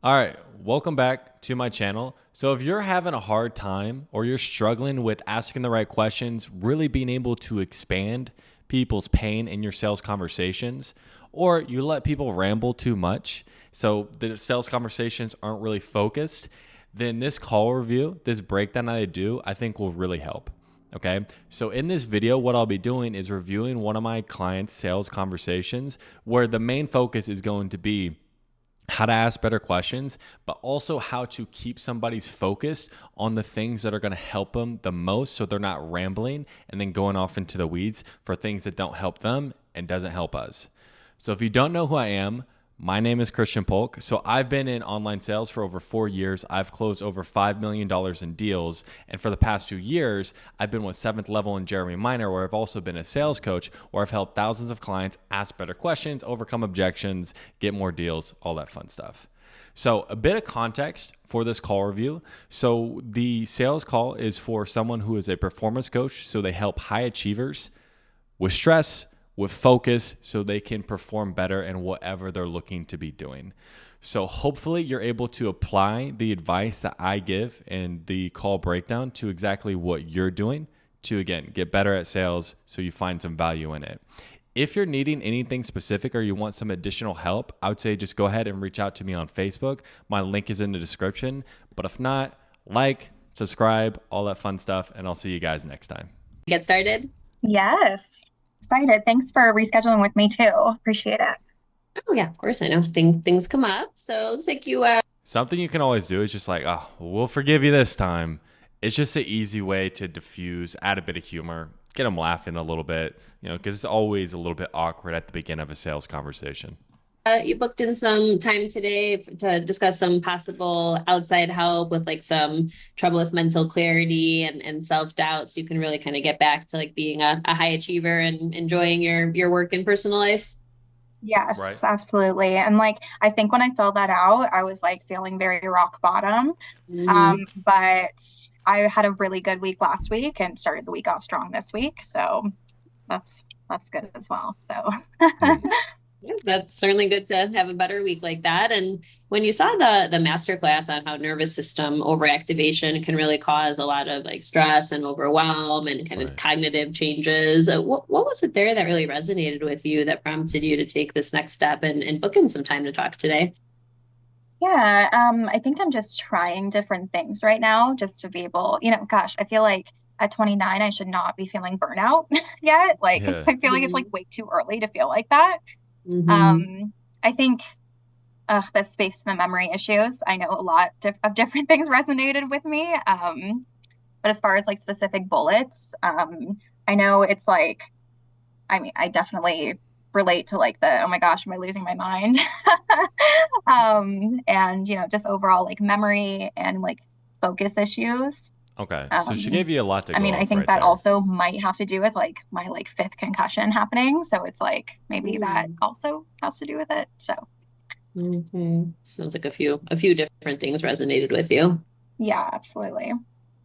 All right, welcome back to my channel. So if you're having a hard time or you're struggling with asking the right questions, really being able to expand people's pain in your sales conversations, or you let people ramble too much, so the sales conversations aren't really focused, then this call review, this breakdown that I do, I think will really help. Okay, so in this video, what I'll be doing is reviewing one of my clients' sales conversations where the main focus is going to be how to ask better questions, but also how to keep somebody's focused on the things that are going to help them the most so they're not rambling and then going off into the weeds for things that don't help them and doesn't help us. So if you don't know who I am, my name is Christian Polk. So I've been in online sales for over 4 years. I've closed over $5 million in deals. And for the past 2 years, I've been with 7th Level and Jeremy Minor, where I've also been a sales coach, where I've helped thousands of clients ask better questions, overcome objections, get more deals, all that fun stuff. So a bit of context for this call review. So the sales call is for someone who is a performance coach. So they help high achievers with stress, with focus, so they can perform better in whatever they're looking to be doing. So hopefully you're able to apply the advice that I give in the call breakdown to exactly what you're doing to, again, get better at sales so you find some value in it. If you're needing anything specific or you want some additional help, I would say just go ahead and reach out to me on Facebook. My link is in the description. But if not, like, subscribe, all that fun stuff, and I'll see you guys next time. Get started? Yes. Excited. Thanks for rescheduling with me too. Appreciate it. Oh yeah, of course. I know things come up. So it looks like you Something you can always do is just like, oh, we'll forgive you this time. It's just an easy way to diffuse, add a bit of humor, get them laughing a little bit, because it's always a little bit awkward at the beginning of a sales conversation. you booked in some time today to discuss some possible outside help with like some trouble with mental clarity and self-doubt, so you can really kind of get back to like being a high achiever and enjoying your work and personal life. Yes, Right. absolutely. And I think when I filled that out, I was feeling very rock bottom. Mm-hmm. But I had a really good week last week and started the week off strong this week. So that's good as well. So Hmm. Yeah, that's certainly good to have a better week like that. And when you saw the master class on how nervous system overactivation can really cause a lot of like stress and overwhelm and kind of Right. cognitive changes, what was it there that really resonated with you that prompted you to take this next step and book in some time to talk today? yeah, I think I'm just trying different things right now just to be able, gosh, I feel like at 29, I should not be feeling burnout yet. Yeah. I feel like it's Mm-hmm. way too early to feel like that. Mm-hmm. I think the space and the memory issues. I know a lot of different things resonated with me. But as far as specific bullets, I know it's I mean, I definitely relate to the, oh my gosh, am I losing my mind? And just overall memory and focus issues. Okay. So she Um, gave you a lot to I go mean, I off think right that there. also might have to do with my fifth concussion happening. So it's maybe that Mm-hmm. also has to do with it. So Mm-hmm. Sounds like a few different things resonated with you. yeah, absolutely.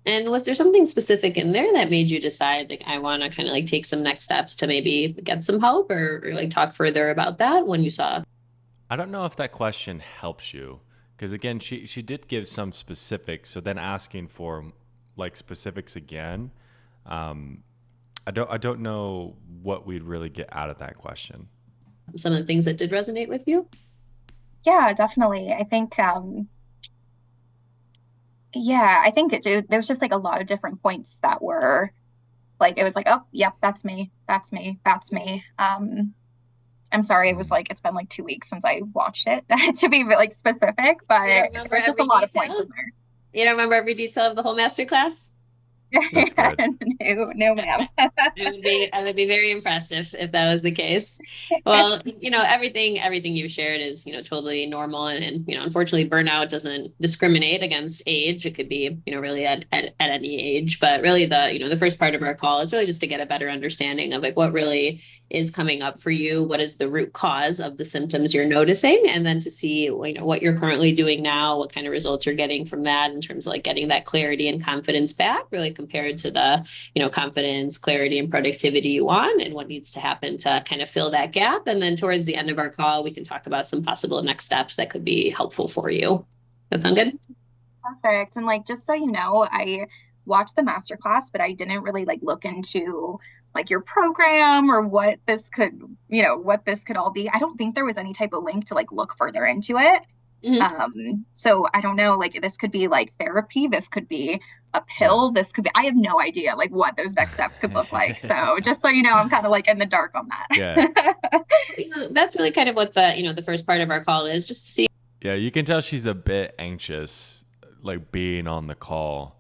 And was there something specific in there that made you decide, like, I want to kind of like take some next steps to maybe get some help or like talk further about that when you saw? I don't know if that question helps you because again, she did give some specifics. So then asking for like specifics again, um, I don't know what we'd really get out of that question. Some of the things that did resonate with you? Yeah, definitely. I think, yeah, I think there's just a lot of different points that were it was oh, yep, that's me. That's me. That's me. I'm sorry, it was Hmm. it's been 2 weeks since I watched it to be specific, You don't but remember there's just a every lot of points in detail? You don't remember every detail of the whole master class? That's there. good. No, no, ma'am. I would be very impressed if that was the case. Well, everything you've shared is, totally normal and unfortunately burnout doesn't discriminate against age. It could be, really at any age. But really the first part of our call is really just to get a better understanding of like what really is coming up for you, what is the root cause of the symptoms you're noticing, and then to see, what you're currently doing now, what kind of results you're getting from that in terms of like getting that clarity and confidence back, really compared to the, confidence, clarity, and productivity you want, and what needs to happen to kind of fill that gap. And then towards the end of our call, we can talk about some possible next steps that could be helpful for you. That sound good? Perfect. And like, just so you know, I watched the masterclass, but I didn't really like look into like your program or what this could, what this could all be. I don't think there was any type of link to like look further into it. So I don't know, like this could be like therapy, this could be a pill, this could be, I have no idea like what those next steps could look like. So just so you know, I'm kind of like in the dark on that. Yeah. That's really kind of what the first part of our call is, just to see. Yeah, you can tell she's a bit anxious, like being on the call.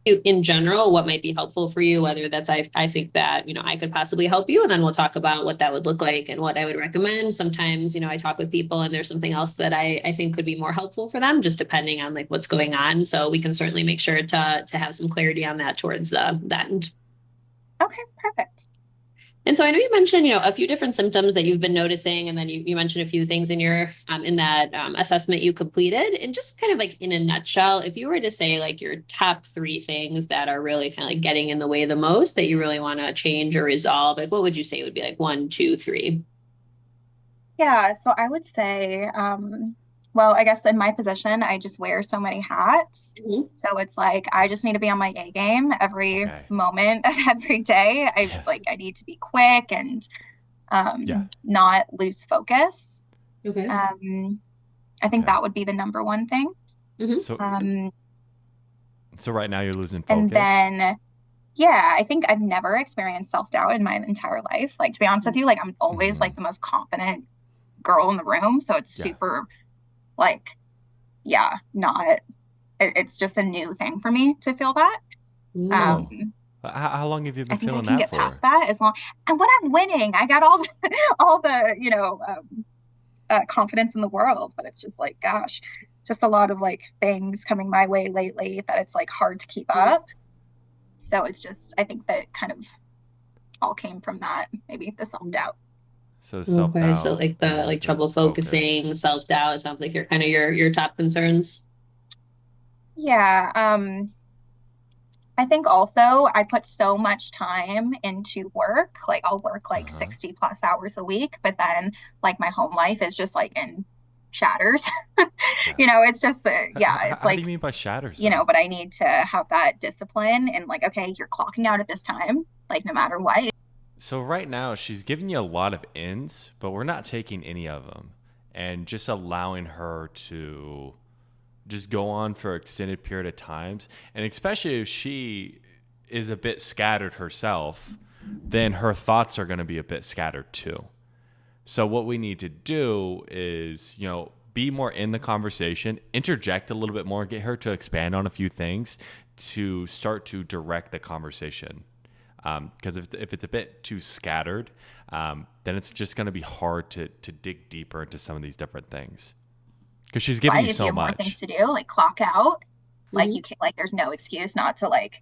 In general, what might be helpful for you, whether that's I think that I could possibly help you, and then we'll talk about what that would look like and what I would recommend. Sometimes I talk with people and there's something else that I think could be more helpful for them, just depending on like what's going on. So we can certainly make sure to have some clarity on that towards that end. Okay, perfect. And so I know you mentioned, a few different symptoms that you've been noticing, and then you mentioned a few things in your in that assessment you completed. And just kind of like in a nutshell, if you were to say like your top 3 things that are really kind of like getting in the way the most that you really want to change or resolve, like what would you say would be like 1, 2, 3? Yeah, so I would say, well, I guess in my position, I just wear so many hats. So it's like I just need to be on my A game every moment of every day. I need to be quick and not lose focus. Okay. I think that would be the number one thing. So right now you're losing focus. And then I think I've never experienced self-doubt in my entire life. Like to be honest with you, like I'm always like the most confident girl in the room. So it's super like, it's just a new thing for me to feel that. How long have you been feeling that for? I think I can get past that as long, and when I'm winning, I got all the confidence in the world, but it's just like, gosh, just a lot of like things coming my way lately that it's like hard to keep up. So it's just, I think that kind of all came from that, maybe the self-doubt. So self-doubt. So like the like trouble focusing, self-doubt, it sounds like you're kind of your top concerns. Yeah. I think also I put so much time into work. Like I'll work like 60 plus hours a week, but then like my home life is just like in shatters. It's just it's how like, do you mean by shatters? But I need to have that discipline and like, okay, you're clocking out at this time, like no matter what. So right now she's giving you a lot of ins, but we're not taking any of them and just allowing her to just go on for an extended period of times. And especially if she is a bit scattered herself, then her thoughts are going to be a bit scattered too. So what we need to do is, be more in the conversation, interject a little bit more, get her to expand on a few things to start to direct the conversation. Because if it's a bit too scattered, then it's just going to be hard to dig deeper into some of these different things. Because she's giving you so much. More things to do, like clock out. Like you can't, like there's no excuse not to like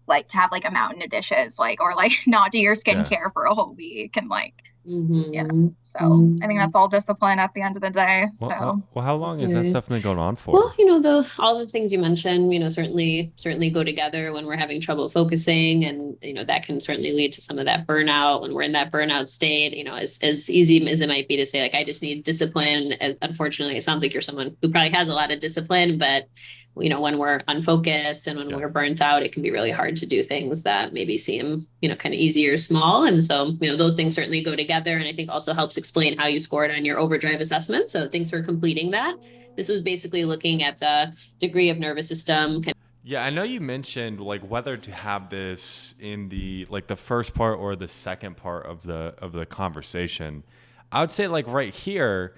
to have like a mountain of dishes, like or like not do your skincare for a whole week and like. So I think that's all discipline at the end of the day. Well, how long has that stuff been going on for? Well, all the things you mentioned, certainly go together when we're having trouble focusing, and that can certainly lead to some of that burnout. When we're in that burnout state, as easy as it might be to say, like I just need discipline. Unfortunately, it sounds like you're someone who probably has a lot of discipline, but when we're unfocused and when we're burnt out, it can be really hard to do things that maybe seem, kind of easy or small. And so, those things certainly go together. And I think also helps explain how you scored on your overdrive assessment. So thanks for completing that. This was basically looking at the degree of nervous system. Yeah, I know you mentioned like whether to have this in the like the first part or the second part of the conversation. I would say like right here,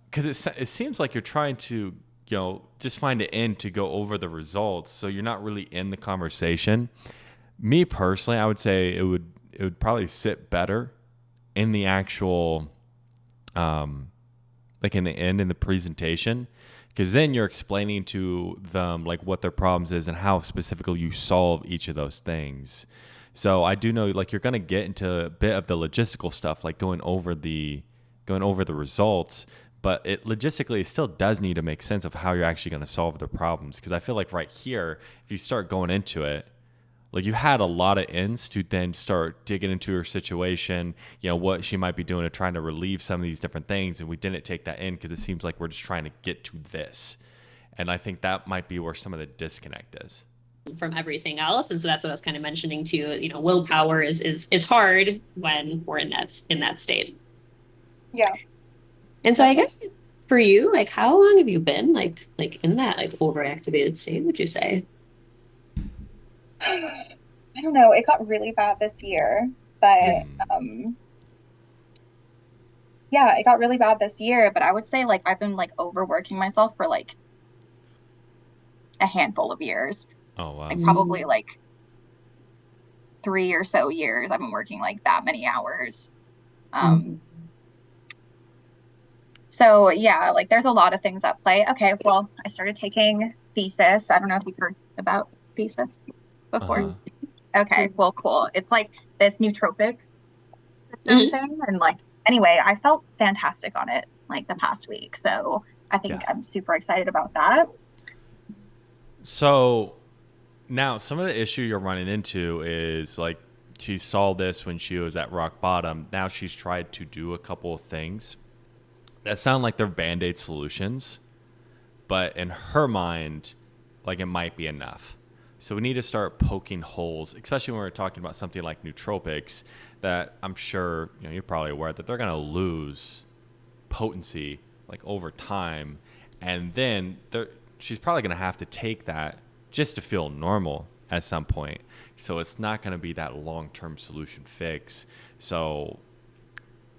because it seems like you're trying to just find an end to go over the results. So you're not really in the conversation. Me personally, I would say it would probably sit better in the actual, like in the end, in the presentation, because then you're explaining to them like what their problems is and how specifically you solve each of those things. So I do know like you're going to get into a bit of the logistical stuff, like going over the results. But it logistically still does need to make sense of how you're actually going to solve the problems. Because I feel like right here, if you start going into it, Like you had a lot of ins to then start digging into her situation, what she might be doing to trying to relieve some of these different things. And we didn't take that in because it seems like we're just trying to get to this. And I think that might be where some of the disconnect is from everything else. And so that's what I was kind of mentioning too. Willpower is hard when we're in that state. Yeah. And so I guess for you, like how long have you been like in that like overactivated state, would you say? I don't know. It got really bad this year, but yeah, it got really bad this year. But I would say like I've been like overworking myself for like a handful of years. Oh, wow. Like probably like 3 or so years I've been working like that many hours. So yeah, like there's a lot of things at play. Okay, well, I started taking thesis. I don't know if you've heard about thesis before. Okay, well, cool. It's like this nootropic thing. And like, anyway, I felt fantastic on it like the past week. So I think I'm super excited about that. So now some of the issue you're running into is like she saw this when she was at rock bottom. Now she's tried to do a couple of things that sound like they're Band-Aid solutions, but in her mind, like it might be enough. So we need to start poking holes, especially when we're talking about something like nootropics that I'm sure you're probably aware that they're going to lose potency like over time. And then she's probably going to have to take that just to feel normal at some point. So it's not going to be that long-term solution fix. So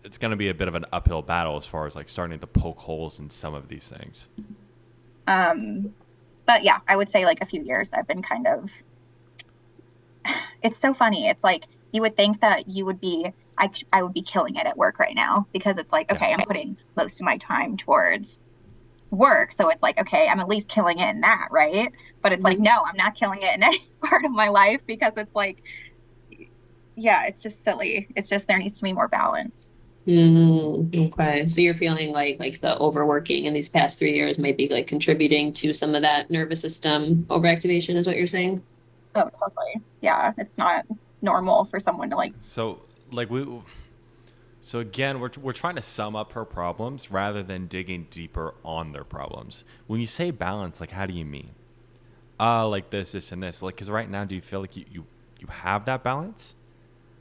it's going to be a bit of an uphill battle as far as like starting to poke holes in some of these things. But yeah, I would say like a few years I've been kind of, it's so funny. It's like, you would think that I would be killing it at work right now because it's like, okay, I'm putting most of my time towards work. So it's like, okay, I'm at least killing it in that, right? But it's like, no, I'm not killing it in any part of my life because it's like, yeah, it's just silly. It's just, there needs to be more balance. Okay. So you're feeling like the overworking in these past 3 years might be like contributing to some of that nervous system overactivation is what you're saying? Oh, totally. Yeah. It's not normal for someone to like. So again, we're trying to sum up her problems rather than digging deeper on their problems. When you say balance, like how do you mean? Like this, and this. Like, because right now, do you feel like you have that balance?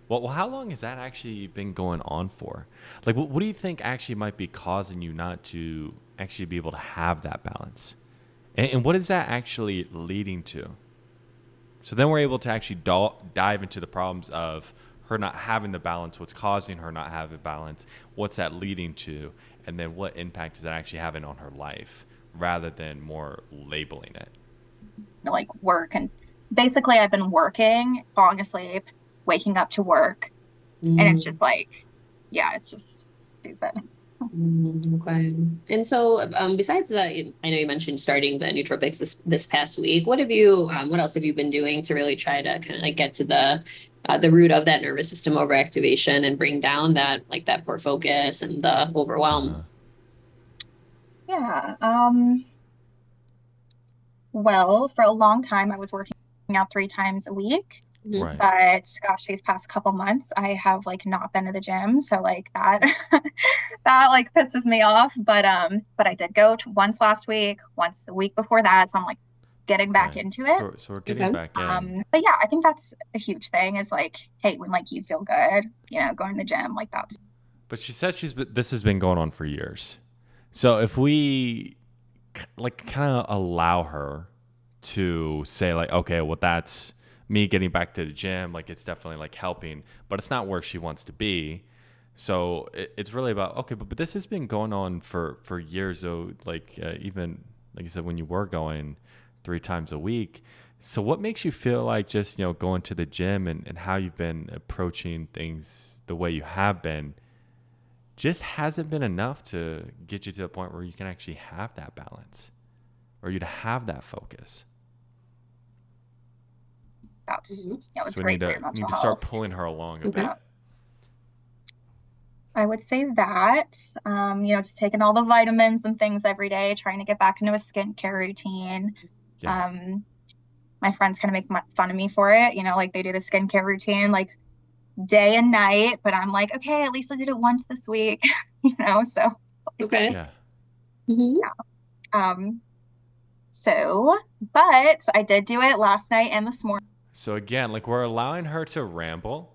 Well, how long has that actually been going on for? Like, what do you think actually might be causing you not to actually be able to have that balance? And what is that actually leading to? So then we're able to actually dive into the problems of her not having the balance, what's causing her not having balance, what's that leading to, and then what impact is that actually having on her life rather than more labeling it. Like work, and basically I've been working, falling asleep, waking up to work, and it's just like, yeah, it's just stupid. Okay. And so besides that, I know you mentioned starting the nootropics this past week. What else have you been doing to really try to kind of like get to the root of that nervous system overactivation and bring down that poor focus and the overwhelm? Yeah. Well, for a long time I was working out 3 times a week. Right. But gosh, these past couple months I have like not been to the gym, so like that that like pisses me off. But I did go to once last week, once the week before that, so I'm like getting back into it. So we're getting back in. But yeah, I think that's a huge thing is like, hey, when like you feel good, going to the gym, like that's. But she says this has been going on for years. So if we like kind of allow her to say like, okay, well that's me getting back to the gym, like it's definitely like helping, but it's not where she wants to be. So it's really about, okay, but this has been going on for years. So like even like I said, when you were going 3 times a week. So what makes you feel like just, going to the gym and how you've been approaching things the way you have been just hasn't been enough to get you to the point where you can actually have that balance or you to have that focus? That's it's so great for your we mental need to health. start pulling her along a bit. I would say that, just taking all the vitamins and things every day, trying to get back into a skincare routine. Yeah. my friends kind of make fun of me for it. You know, like they do the skincare routine like day and night, but I'm like, okay, at least I did it once this week, you know, so it's like, Okay. Yeah. Mm-hmm. yeah. Um, so, but I did do it last night and this morning. So again, like we're allowing her to ramble.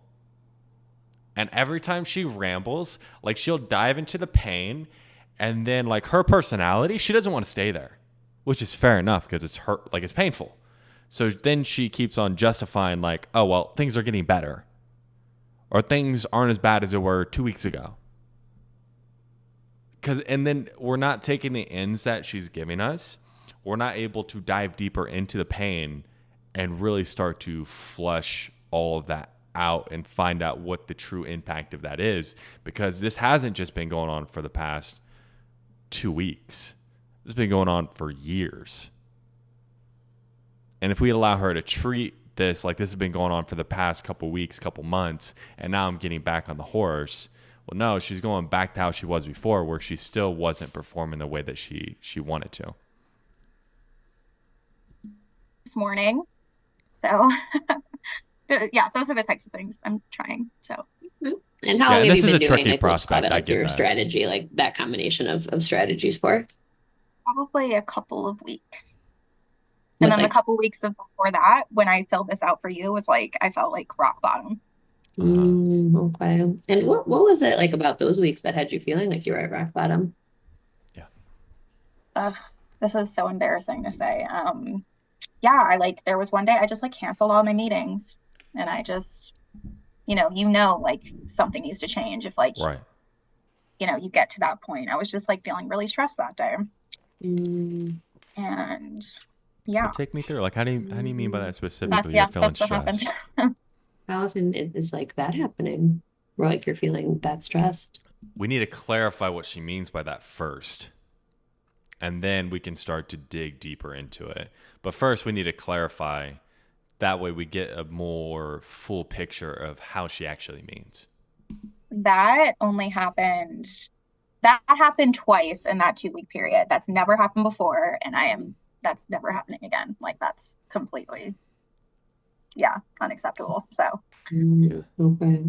And every time she rambles, like she'll dive into the pain. And then like her personality, she doesn't want to stay there, which is fair enough because it's hurt, like it's painful. So then she keeps on justifying like, oh, well, things are getting better. Or things aren't as bad as they were 2 weeks ago. And then we're not taking the ends that she's giving us. We're not able to dive deeper into the pain and really start to flush all of that out and find out what the true impact of that is, because this hasn't just been going on for the past 2 weeks. This has been going on for years. And if we allow her to treat this like this has been going on for the past couple weeks, couple months, and now I'm getting back on the horse, well, no, she's going back to how she was before, where she still wasn't performing the way that she wanted to. This morning. So yeah, those are the types of things I'm trying. So and how long have you been doing like prospect. like your strategy, like that combination of strategies for? Probably a couple of weeks. And then the couple weeks of before that, when I filled this out for you, was like I felt like rock bottom. Okay. And what was it like about those weeks that had you feeling like you were at rock bottom? Yeah. This is so embarrassing to say. Yeah, there was one day I just like canceled all my meetings, and I just, like something needs to change if like, right. You get to that point. I was just like feeling really stressed that day. And yeah. Well, take me through. Like, how do you mean by that specifically? You're feeling stressed. How often is like that happening? Where like you're feeling that stressed? We need to clarify what she means by that first. And then we can start to dig deeper into it. But first, we need to clarify. That way we get a more full picture of how she actually means. That happened twice in that 2-week period. That's never happened before. And that's never happening again. Like that's completely, unacceptable. So. Okay.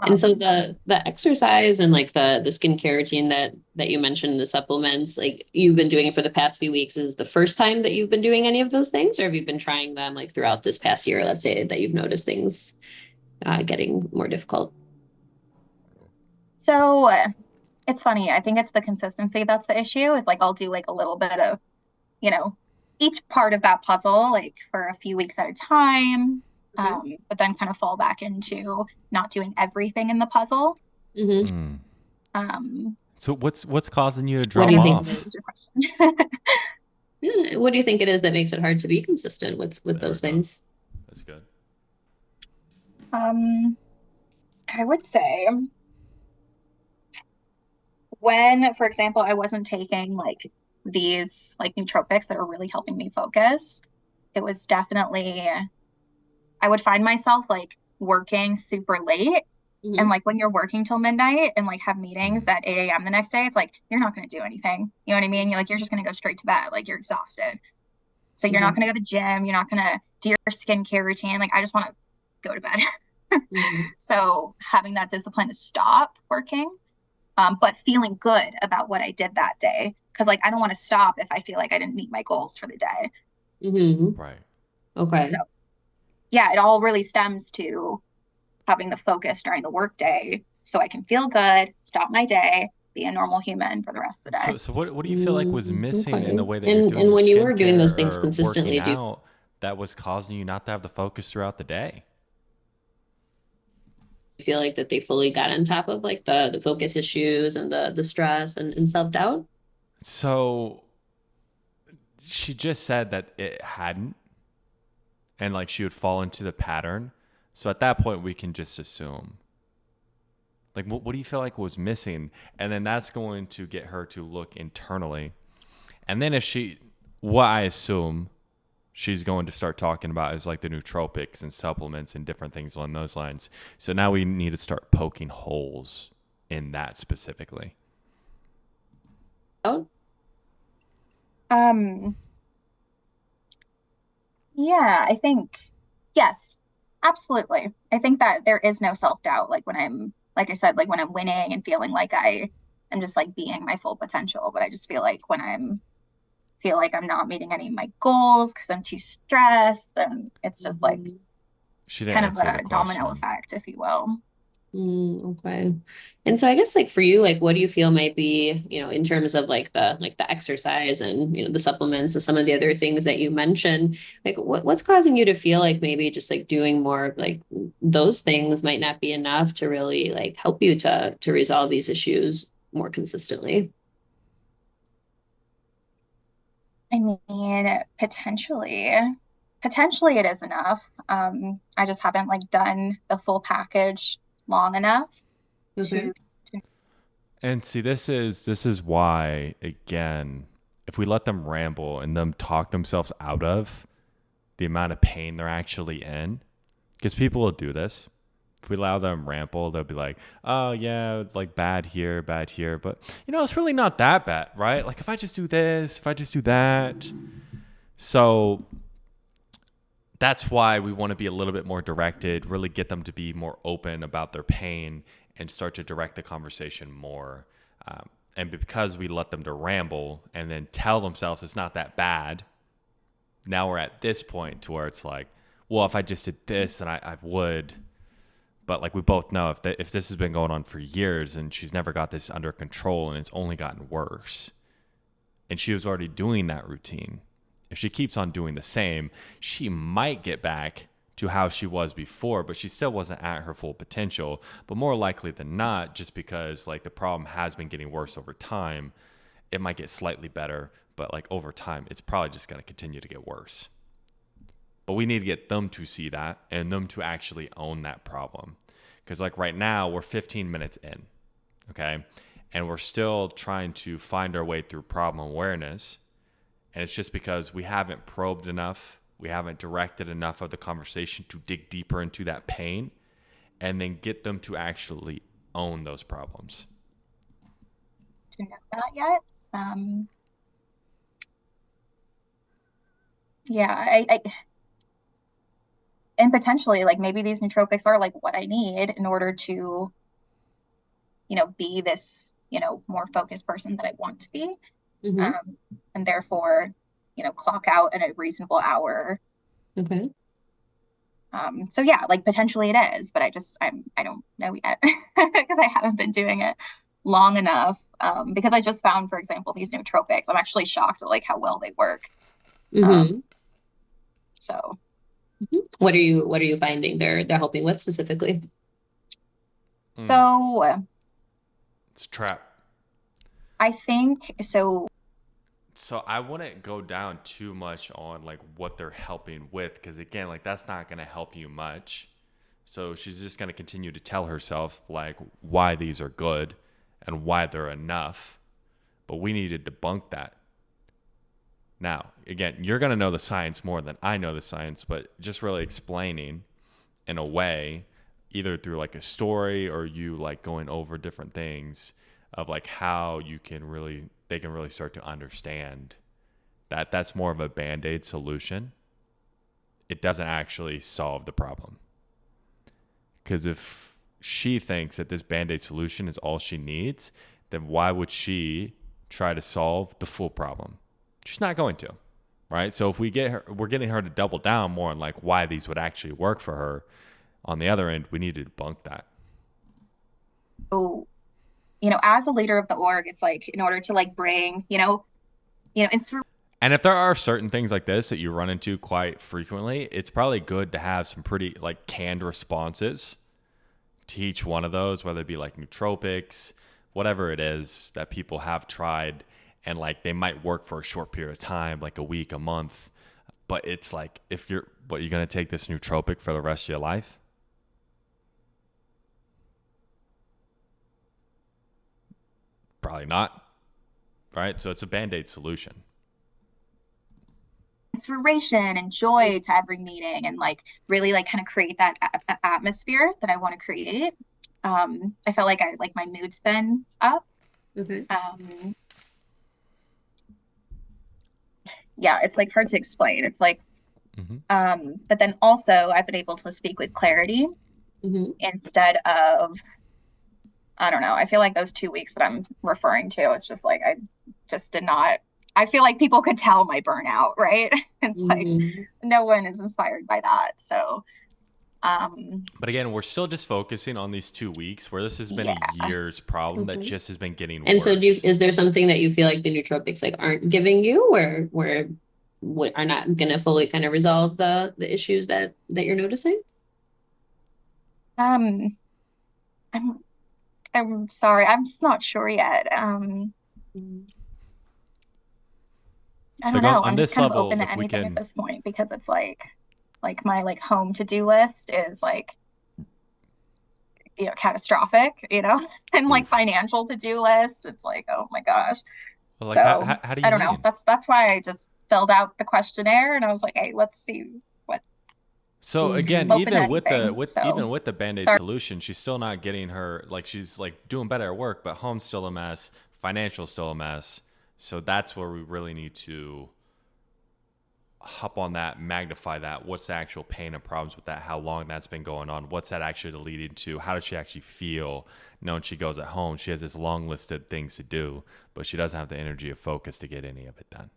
And so the exercise and like the skincare routine that you mentioned, the supplements, like you've been doing it for the past few weeks, is the first time that you've been doing any of those things, or have you been trying them like throughout this past year? Let's say that you've noticed things getting more difficult. So it's funny. I think it's the consistency that's the issue. It's like I'll do like a little bit of, each part of that puzzle like for a few weeks at a time. But then kind of fall back into not doing everything in the puzzle. So what's causing you to drop off? What do you think it is that makes it hard to be consistent with those things? That's good. I would say when, for example, I wasn't taking like these like nootropics that are really helping me focus, it was definitely, I would find myself like working super late. And like when you're working till midnight and like have meetings at 8 a.m. the next day, it's like you're not going to do anything. You know what I mean? You're just going to go straight to bed. Like you're exhausted. So you're not going to go to the gym. You're not going to do your skincare routine. Like I just want to go to bed. So having that discipline to stop working, but feeling good about what I did that day. Because like I don't want to stop if I feel like I didn't meet my goals for the day. Right. Okay. So yeah, it all really stems to having the focus during the workday so I can feel good, stop my day, be a normal human for the rest of the day. So what do you feel like was missing in the way that you're doing and when you were doing those things consistently, that was causing you not to have the focus throughout the day? I feel like that they fully got on top of like the focus issues and the stress and self-doubt? So she just said that it hadn't, and like she would fall into the pattern. So at that point, we can just assume. Like, what do you feel like was missing? And then that's going to get her to look internally. And then what I assume she's going to start talking about is like the nootropics and supplements and different things along those lines. So now we need to start poking holes in that specifically. Oh. Yeah, I think, yes, absolutely. I think that there is no self-doubt, like when I'm, like I said, like when I'm winning and feeling like I am just like being my full potential. But I just feel like when feel like I'm not meeting any of my goals because I'm too stressed, and it's just like Mhm. She didn't kind of answer the a domino question. effect, if you will. Okay. And so I guess like for you, like what do you feel might be, in terms of like the exercise and the supplements and some of the other things that you mentioned, like what's causing you to feel like maybe just like doing more of like those things might not be enough to really like help you to resolve these issues more consistently? I mean, potentially it is enough. I just haven't like done the full package long enough Okay. to, to And see, this is why, again, if we let them ramble and them talk themselves out of the amount of pain they're actually in, because people will do this. If we allow them ramble, they'll be like, "Oh yeah, like bad here, but it's really not that bad, right? Like if I just do this, if I just do that." So that's why we want to be a little bit more directed, really get them to be more open about their pain and start to direct the conversation more. And because we let them to ramble and then tell themselves it's not that bad, now we're at this point to where it's like, well, if I just did this, and I would. But like we both know, if this has been going on for years and she's never got this under control and it's only gotten worse, and she was already doing that routine, if she keeps on doing the same, she might get back to how she was before, but she still wasn't at her full potential. But more likely than not, just because like the problem has been getting worse over time, it might get slightly better, but like over time, it's probably just going to continue to get worse. But we need to get them to see that and them to actually own that problem. Because like right now, we're 15 minutes in, okay? And we're still trying to find our way through problem awareness. And it's just because we haven't probed enough, we haven't directed enough of the conversation to dig deeper into that pain and then get them to actually own those problems. know that yet. Um, yeah, and potentially like maybe these nootropics are like what I need in order to, be this, more focused person that I want to be. Mm-hmm. Um, and therefore, clock out at a reasonable hour. Okay. So yeah, like potentially it is, but I don't know yet because I haven't been doing it long enough. Because I just found, for example, these nootropics. I'm actually shocked at like how well they work. Um, Mm-hmm. so What are you finding they're helping with specifically? so It's a trap. I think so. So I wouldn't go down too much on like what they're helping with, because again, like that's not going to help you much. So she's just going to continue to tell herself like why these are good and why they're enough. But we need to debunk that. Now, again, you're going to know the science more than I know the science, but just really explaining in a way, either through like a story or you like going over different things of like how they can really start to understand that that's more of a band-aid solution. It doesn't actually solve the problem. Because if she thinks that this band-aid solution is all she needs, then why would she try to solve the full problem? She's not going to, right? So if we're getting her to double down more on like why these would actually work for her. On the other end, we need to debunk that. As a leader of the org, it's like in order to like bring, it's And if there are certain things like this that you run into quite frequently, it's probably good to have some pretty like canned responses to each one of those, whether it be like nootropics, whatever it is that people have tried, and like they might work for a short period of time, like a week, a month. But it's like, if you're going to take this nootropic for the rest of your life? Probably not, right? So it's a band-aid solution. inspiration and joy to every meeting and like really like kind of create that atmosphere that I want to create. I felt like my mood's been up. Okay. Yeah, it's like hard to explain. It's like But then also I've been able to speak with clarity instead of, I don't know. I feel like those 2 weeks that I'm referring to, it's just like I just did not. I feel like people could tell my burnout, right? It's like no one is inspired by that. So, but again, we're still just focusing on these 2 weeks where this has been a year's problem that just has been getting and worse. so is there something that you feel like the nootropics like aren't giving you, where are not going to fully kind of resolve the issues that you're noticing? I'm I'm sorry, I'm just not sure yet. I don't know. On I'm just this kind of level, open to like we anything at can, this point because it's like my like home to-do list is like, catastrophic, and like oof. financial to-do list. It's like, oh my gosh. Well, like So how do I you don't know. mean? That's why I just filled out the questionnaire and I was like, hey, let's see what So again, open to even with anything. So the Band-Aid sorry. solution, she's still not getting her, like, she's like doing better at work, but home's still a mess, financial's still a mess. So that's where we really need to hop on that, magnify that. What's the actual pain and problems with that? How long that's been going on? What's that actually leading to? How does she actually feel? Knowing she goes at home, she has this long list of things to do, but she doesn't have the energy or focus to get any of it done.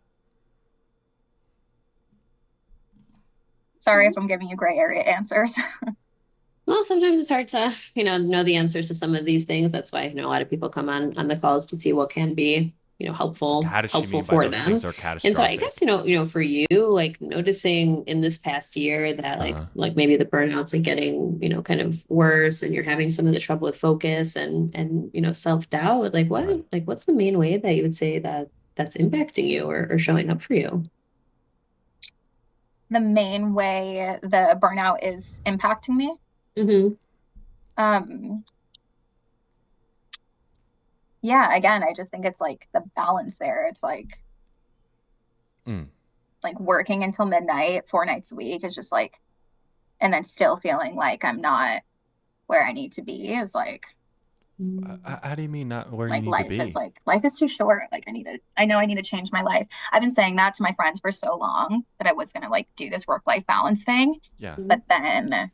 Sorry if I'm giving you gray area answers. Well, sometimes it's hard to, know the answers to some of these things. That's why, a lot of people come on the calls to see what can be, It's like, helpful how does she mean by for those them. things are And so I guess, catastrophic? for you, like noticing in this past year that like maybe the burnout's like getting, kind of worse and you're having some of the trouble with focus and, self-doubt, like Right. what's the main way that you would say that that's impacting you or showing up for you? The main way the burnout is impacting me. Um, yeah, again, I just think it's like the balance there. It's like working until midnight, 4 nights a week is just like, and then still feeling like I'm not where I need to be is How do you mean not where you like need to be? life is too short. Like I know I need to change my life. I've been saying that to my friends for so long that I was gonna like do this work-life balance thing. Yeah. But then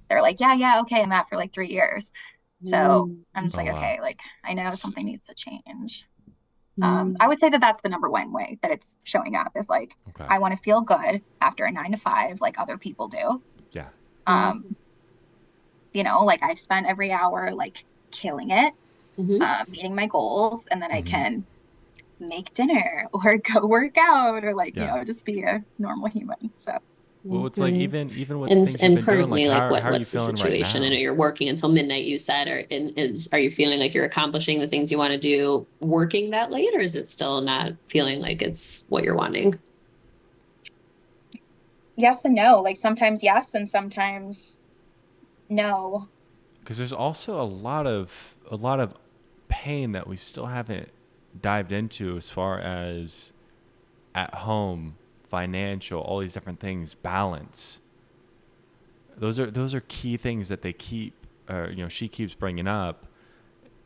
they're like, yeah, okay, and that for like 3 years. So I'm just Oh, like, wow. okay, like I know something needs to change. I would say that that's the number one way that it's showing up is like, Okay. I want to feel good after a 9 to 5, like other people do. Yeah. Like I spent every hour like killing it, meeting my goals, and then I can make dinner or go work out or like, Yeah. just be a normal human. So Well, it's like even with the And things you've been doing, like currently, like how are you what's the feeling right situation? I know now? you're working until midnight, you said, are you feeling like you're accomplishing the things you want to do working that late, or is it still not feeling like it's what you're wanting? yes and no. Like sometimes yes and sometimes no. Because there's also a lot of pain that we still haven't dived into as far as at home, financial, all these different things, balance. Those are key things that they keep, she keeps bringing up.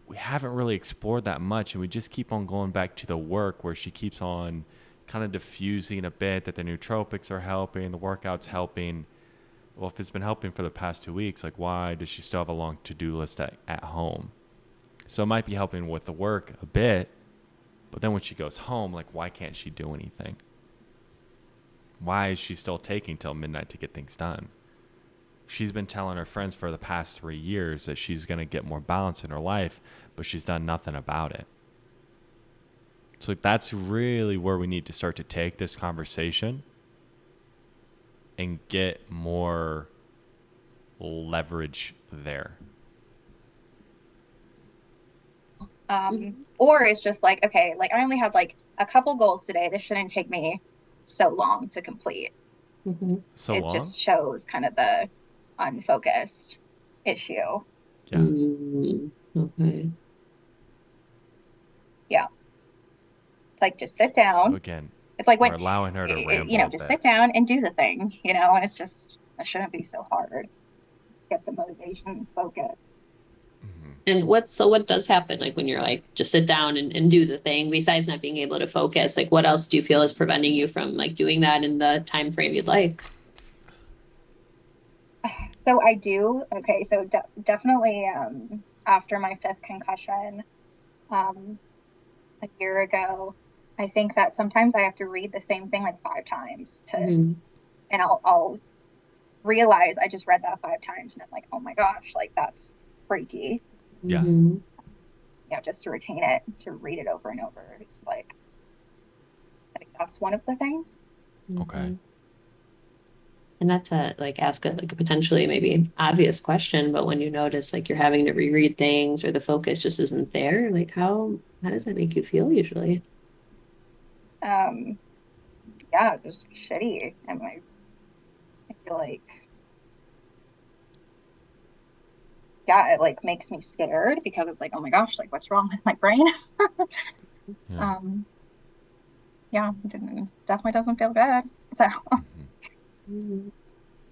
We haven't really explored that much, and we just keep on going back to the work where she keeps on kind of diffusing a bit that the nootropics are helping, the workouts helping. Well, if it's been helping for the past 2 weeks, like why does she still have a long to-do list at home? So it might be helping with the work a bit, but then when she goes home, like why can't she do anything? Why is she still taking till midnight to get things done? She's been telling her friends for the past 3 years that she's going to get more balance in her life, but she's done nothing about it. So that's really where we need to start to take this conversation and get more leverage there. Or it's just like, okay, like I only have like a couple goals today. This shouldn't take me so long to complete. So It long? just shows kind of the unfocused issue. Yeah. Okay. Yeah. It's like just sit down. So again, it's like we're when allowing her to ramble a just bit. sit down and do the thing, and it shouldn't be so hard to get the motivation and focus. And what does happen like when you're like just sit down and do the thing besides not being able to focus? Like what else do you feel is preventing you from like doing that in the time frame you'd like? So I do. Okay, so definitely after my fifth concussion um, a year ago, I think that sometimes I have to read the same thing like 5 times Mm-hmm. and I'll realize I just read that 5 times and I'm like, oh my gosh, like that's freaky. Yeah. Mm-hmm. Just to retain it, to read it over and over. It's like, I think that's one of the things. Okay. Mm-hmm. And not to like ask a like a potentially maybe obvious question, but when you notice like you're having to reread things or the focus just isn't there, like how does that make you feel usually? Um, yeah, just shitty. And I feel like, yeah, it like makes me scared because it's like, oh my gosh, like what's wrong with my brain? Yeah. um, yeah, it definitely doesn't feel good. So, Mhm.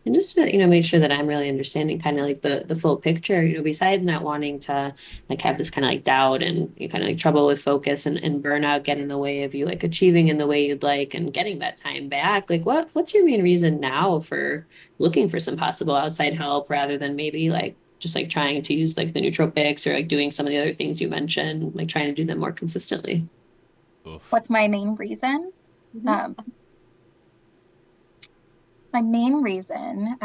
And just to, make sure that I'm really understanding kind of like the full picture, besides not wanting to like have this kind of like doubt and kind of like trouble with focus and burnout get in the way of you like achieving in the way you'd like and getting that time back. Like what's your main reason now for looking for some possible outside help rather than maybe like just like trying to use like the nootropics or like doing some of the other things you mentioned, like trying to do them more consistently? Oof. what's my main reason? Mhm. Um, my main reason,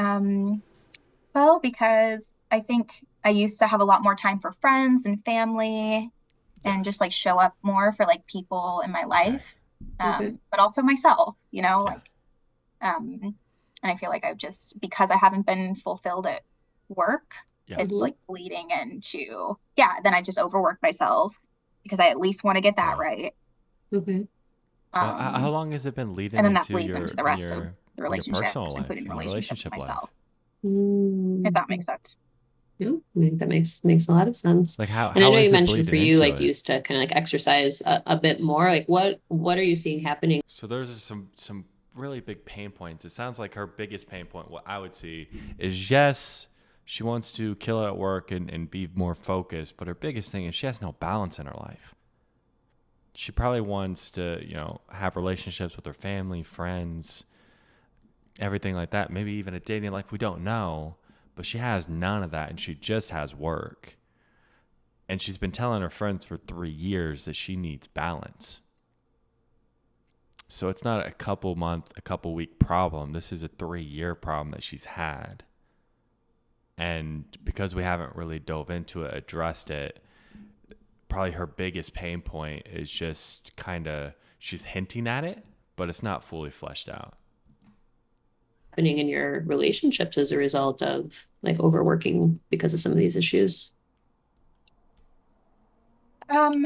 well, because I think I used to have a lot more time for friends and family Yeah. and just like show up more for like people in my Okay. life, Okay. but also myself, Yeah. and I feel like I've just, because I haven't been fulfilled at work, Yeah. it's Mhm. like bleeding into, yeah, then I just overwork myself because I at least want to get that Yeah. right. Okay. Well, how Um, long has it been leading and then that into bleeds your into the rest of the in your personal relationships, life, including the in your relationship with relationship myself, life? if that Mhm. makes sense. Yeah, I mean, that makes a lot of sense. Like And I how know you is it mentioned for bleeding you into like it? used to kind of like exercise a bit more. Like what are you seeing happening? So there's some really big pain points. It sounds like her biggest pain point, what I would see, is yes, she wants to kill it at work and be more focused, but her biggest thing is she has no balance in her life. She probably wants to, have relationships with her family, friends, everything like that. Maybe even a dating life, we don't know. But she has none of that and she just has work. And she's been telling her friends for 3 years that she needs balance. So it's not a a couple week problem. This is a 3 year problem that she's had. And because we haven't really dove into it, addressed it, probably her biggest pain point is just kind of she's hinting at it, but it's not fully fleshed out. In your relationships as a result of like overworking because of some of these issues? Um,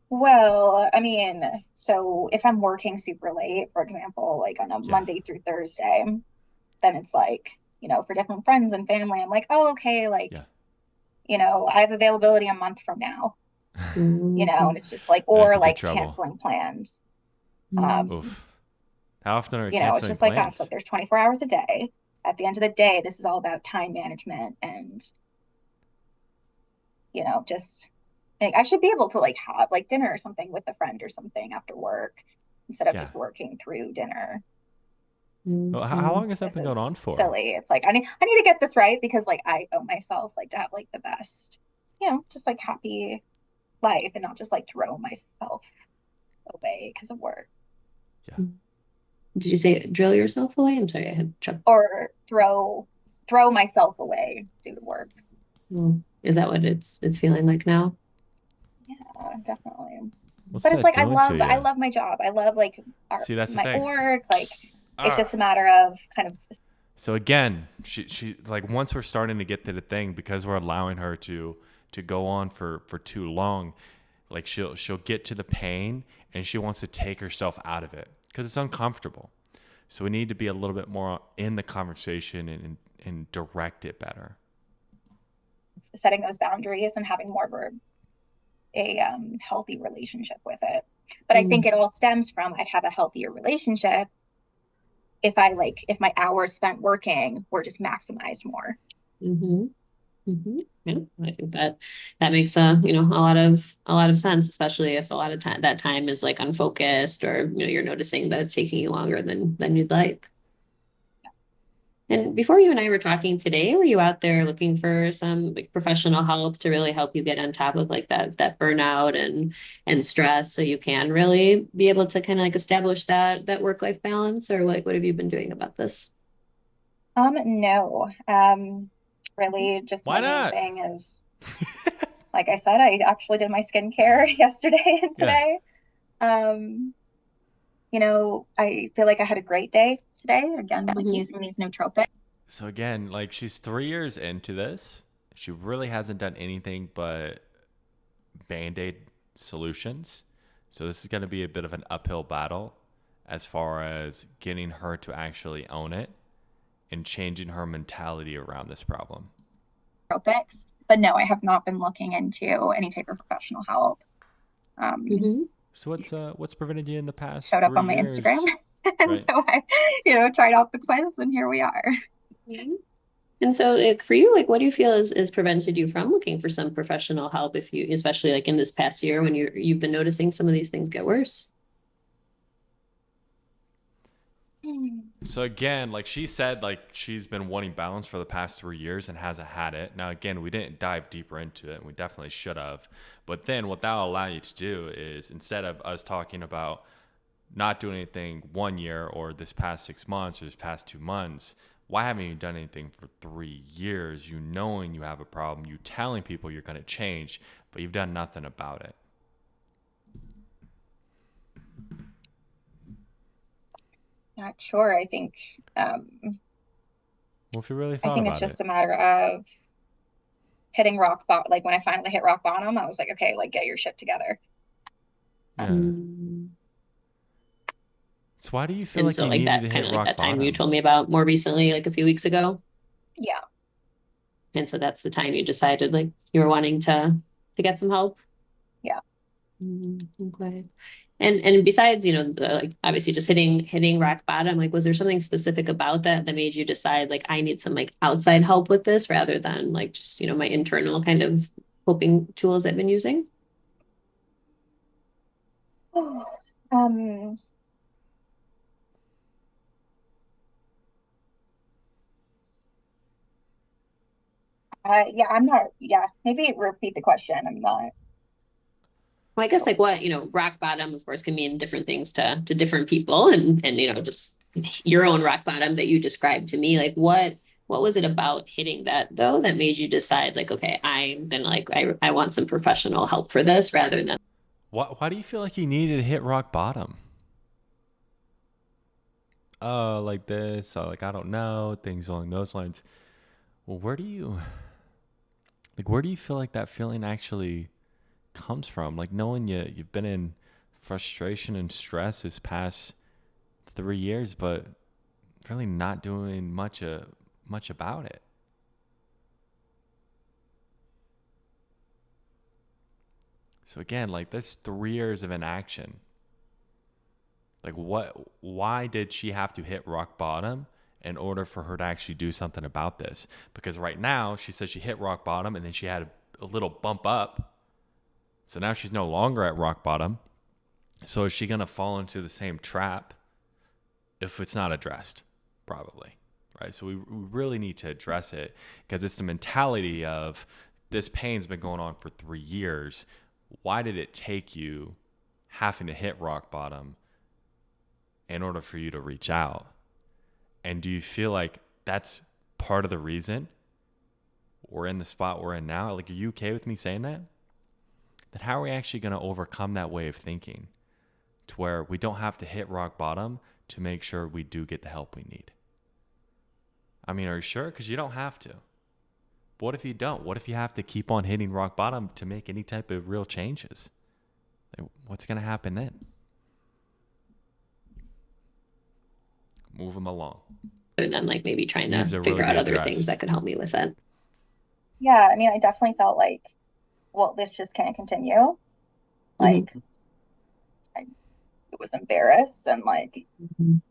well, I mean, so if I'm working super late, for example, like on a Yeah. Monday through Thursday, then it's like, for different friends and family, I'm like, oh, okay, like, Yeah. I have availability a month from now, and Mhm. it's just like, That or could be like trouble. canceling plans. Mhm. Um, Oof. How often are you it's canceling just like, gosh, like plans? there's 24 hours a day. At the end of the day, this is all about time management and, just like I should be able to like have like dinner or something with a friend or something after work instead of Yeah. just working through dinner. Well, how Mhm. long has that This been going on is for? silly. It's like I need to get this right because like I owe myself like to have like the best, just like happy life and not just like throw myself away because of work Yeah. Did you say drill yourself away? I'm sorry, I had trouble. or throw myself away due to work. Is that what it's feeling like now? Definitely. What's But it's that like I doing to love I you? love my job. I love like See, that's the my thing. org. Like it's Ah. just a matter of kind of So again, she like once we're starting to get to the thing because we're allowing her to go on for too long, like she'll get to the pain and she wants to take herself out of it because it's uncomfortable. So we need to be a little bit more in the conversation and direct it better. setting those boundaries and having more of a healthy relationship with it. But I think Mm. it all stems from I'd have a healthier relationship if my hours spent working were just maximized more. Mm-hmm. Mm-hmm. Yeah, I think that makes a lot of sense, especially if a lot of time that time is like unfocused, or you're noticing that it's taking you longer than you'd like. And before you and I were talking today, were you out there looking for some like professional help to really help you get on top of like that burnout and stress, so you can really be able to kind of like establish that work-life balance? Or like what have you been doing about this? No. Really just Why my main not? thing is, like I said, I actually did my skincare yesterday and Yeah. today. Um, I feel like I had a great day today, again, like Mm-hmm. using these nootropics. So again, like she's 3 years into this. She really hasn't done anything but band-aid solutions. So this is going to be a bit of an uphill battle as far as getting her to actually own it and changing her mentality around this problem. But no, I have not been looking into any type of professional help. Um, Mm-hmm. So what's prevented you in the past Showed up three on my Instagram. years, And right? so I, tried out the quiz and here we are. And so, like, for you, like, what do you feel is prevented you from looking for some professional help, if you, especially like in this past year when you've been noticing some of these things get worse? So again, like she said, like she's been wanting balance for the past 3 years and hasn't had it. Now, again, we didn't dive deeper into it, and we definitely should have. But then what that'll allow you to do is, instead of us talking about not doing anything 1 year or this past 6 months or this past 2 months, why haven't you done anything for 3 years? You knowing you have a problem, you telling people you're going to change, but you've done nothing about it. Not sure. Well, if you really I thought think it's about it, just a matter of hitting rock bottom. Like when I finally hit rock bottom, I was like, okay, like get your shit together. yeah. Mm. So why do you feel And like so, you like needed that to kind hit of like rock that time you bottom? told me about more recently, like a few weeks ago. Yeah. And so that's the time you decided like you were wanting to get some help. Yeah. Okay. And besides, like obviously just hitting rock bottom, like was there something specific about that made you decide like I need some like outside help with this rather than like just, my internal kind of coping tools I've been using? Um, yeah, I'm not, yeah, maybe repeat the question. I'm not. Well, I guess like what, rock bottom, of course, can mean different things to different people, and just your own rock bottom that you described to me. Like what was it about hitting that though that made you decide like, okay, I'm gonna like I want some professional help for this rather than. Why do you feel like you needed to hit rock bottom? Like this, like I don't know, things along those lines. Well, where do you feel like that feeling actually comes from? Like knowing you've been in frustration and stress this past 3 years, but really not doing much about it. So again, like this 3 years of inaction. Like why did she have to hit rock bottom in order for her to actually do something about this? Because right now she says she hit rock bottom and then she had a little bump up. So now she's no longer at rock bottom. So is she going to fall into the same trap if it's not addressed? Probably. Right. So we really need to address it, because it's the mentality of this pain's been going on for 3 years. Why did it take you having to hit rock bottom in order for you to reach out? And do you feel like that's part of the reason we're in the spot we're in now? Like, are you okay with me saying that? Then how are we actually going to overcome that way of thinking to where we don't have to hit rock bottom to make sure we do get the help we need? I mean, are you sure? Because you don't have to. But what if you don't? What if you have to keep on hitting rock bottom to make any type of real changes? Like, what's going to happen then? Move them along. Rather than like maybe trying Needs to to really figure be out other things addressed. that could help me with it. Yeah, I mean, I definitely felt like, well, this just can't continue. Like, Mhm. I was embarrassed and like, Mhm.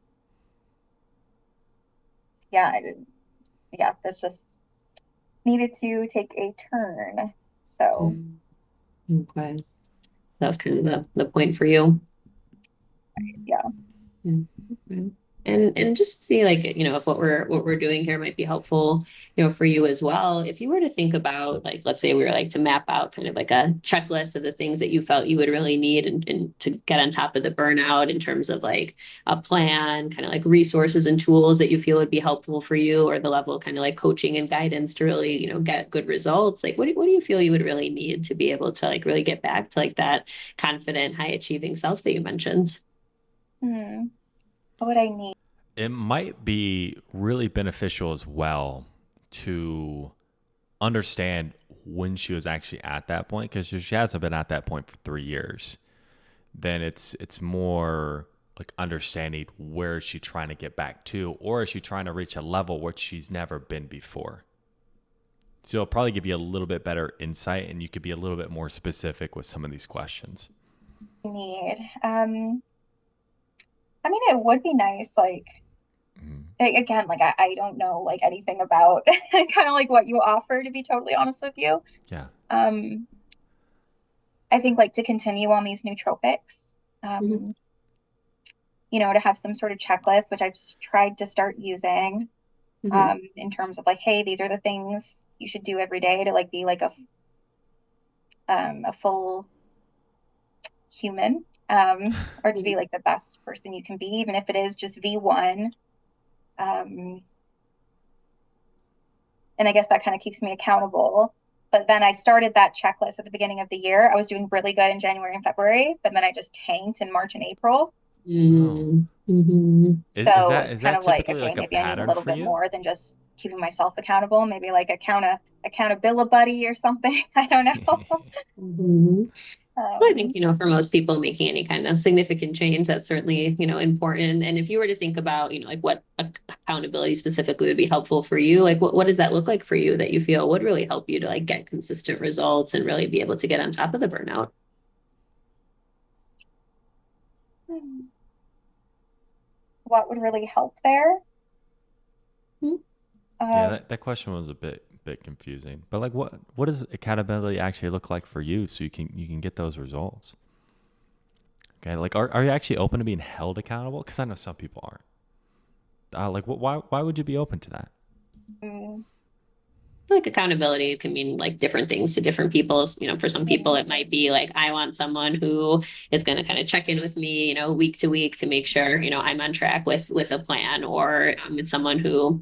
yeah, this just needed to take a turn. So Okay. That was kind of the point for you. yeah. Yeah. Okay. And just see like, if what we're doing here might be helpful, for you as well. If you were to think about like, let's say we were like to map out kind of like a checklist of the things that you felt you would really need and to get on top of the burnout in terms of like a plan, kind of like resources and tools that you feel would be helpful for you, or the level of kind of like coaching and guidance to really, get good results. Like what do you feel you would really need to be able to like really get back to like that confident, high achieving self that you mentioned? What would I need? It might be really beneficial as well to understand when she was actually at that point, because if she hasn't been at that point for 3 years, then it's more like understanding where is she trying to get back to, or is she trying to reach a level which she's never been before. So it'll probably give you a little bit better insight, and you could be a little bit more specific with some of these questions. Need. I mean, it would be nice, like, again, like I don't know like anything about kind of like what you offer, to be totally honest with you. Yeah. I think like to continue on these nootropics, Mhm. To have some sort of checklist, which I've tried to start using, Mhm. in terms of like, hey, these are the things you should do every day to like be like a full human, or to be like the best person you can be, even if it is just V1. And I guess that kind of keeps me accountable. But then I started that checklist at the beginning of the year. I was doing really good in January and February, but then I just tanked in March and April. Oh. Mm-hmm. Is So that it's is kind that of like, typically okay, like a maybe I need a pattern little for bit you? more than just keeping myself accountable. Maybe like accountability or something. I don't know. Mm-hmm. Well, I think, Um, for most people making any kind of significant change, that's certainly, important. And if you were to think about, like what accountability specifically would be helpful for you, like what does that look like for you that you feel would really help you to like get consistent results and really be able to get on top of the burnout? what would really help there? Mhm. Yeah, Um, that question was a bit confusing. But like what does accountability actually look like for you, so you can get those results? Okay, like are you actually open to being held accountable? Because I know some people aren't. Like why would you be open to that? mm, Like accountability can mean like different things to different people. For some people, mm, it might be like, I want someone who is going to kind of check in with me, week to week to make sure, I'm on track with a plan, or it's someone who,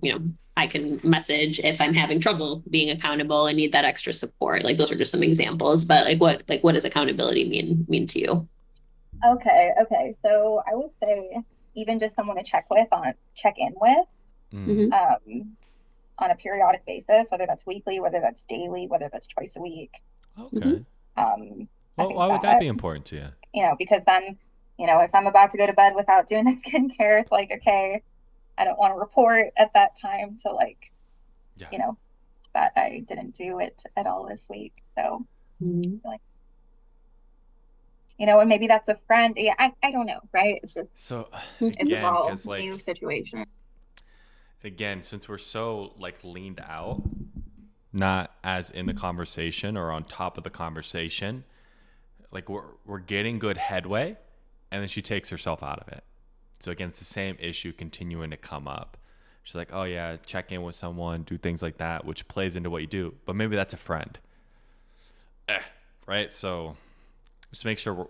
I can message if I'm having trouble being accountable and need that extra support. Like those are just some examples, but what does accountability mean to you? okay. So I would say even just someone to check in with, Mm, Mm-hmm. um, on a periodic basis, whether that's weekly, whether that's daily, whether that's twice a week. Mm-hmm. okay. I Well, think why would that that, be important to you? because then, if I'm about to go to bed without doing the skincare, it's like, okay, I don't want to report at that time to like, Yeah. you know, that I didn't do it at all this week. So Mm-hmm. like, and maybe that's a friend. Yeah, I don't know, right? So It's just again, all because new like situation. again, since we're so like leaned out, not as in the conversation or on top of the conversation, like we're getting good headway, and then she takes herself out of it. So again, it's the same issue continuing to come up. She's like, oh yeah, check in with someone, do things like that, which plays into what you do. But maybe that's a friend, right? So just make sure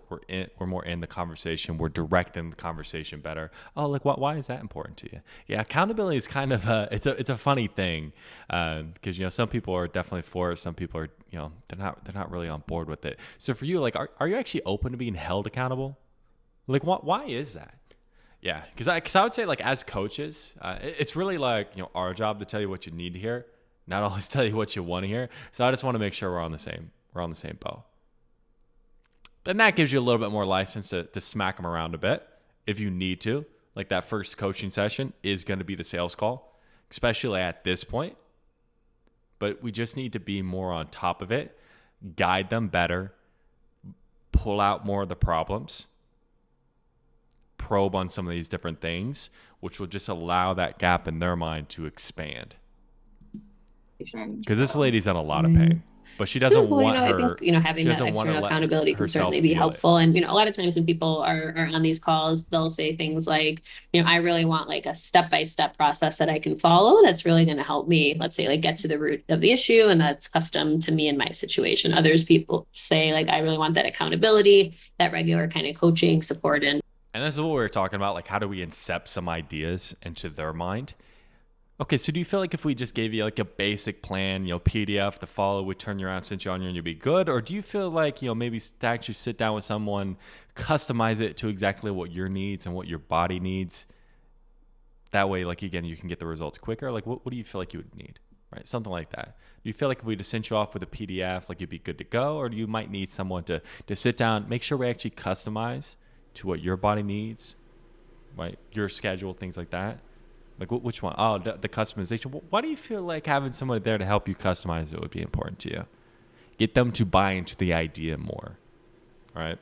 we're more in the conversation. We're directing the conversation better. Oh, like why is that important to you? Yeah, accountability is kind of it's a funny thing, because some people are definitely for it. Some people are they're not really on board with it. So for you, like are you actually open to being held accountable? Like why is that? Yeah, because I would say like as coaches, it's really like our job to tell you what you need to hear, not always tell you what you want to hear. So I just want to make sure we're on the same boat. Then that gives you a little bit more license to smack them around a bit if you need to. Like that first coaching session is going to be the sales call, especially at this point. But we just need to be more on top of it, guide them better, pull out more of the problems, probe on some of these different things, which will just allow that gap in their mind to expand. Because this lady's in a lot of pain, but she doesn't well, want I her. think, having that external accountability can certainly be helpful. And, a lot of times when people are on these calls, they'll say things like, I really want like a step-by-step process that I can follow that's really going to help me, let's say, like get to the root of the issue, and that's custom to me and my situation. People say like, I really want that accountability, that regular kind of coaching support. And this is what we were talking about, like how do we incept some ideas into their mind? Okay, so do you feel like if we just gave you like a basic plan, PDF to follow, we turn you around, send you on, and you'll be good? Or do you feel like, maybe to actually sit down with someone, customize it to exactly what your needs and what your body needs? That way, like, again, you can get the results quicker. Like, what do you feel like you would need, right? Something like that. Do you feel like if we just sent you off with a PDF, like you'd be good to go? Or do you might need someone to sit down, make sure we actually customize to what your body needs, right? Your schedule, things like that. Like, which one? Oh, the customization. Why do you feel like having someone there to help you customize it would be important to you? Get them to buy into the idea more, right?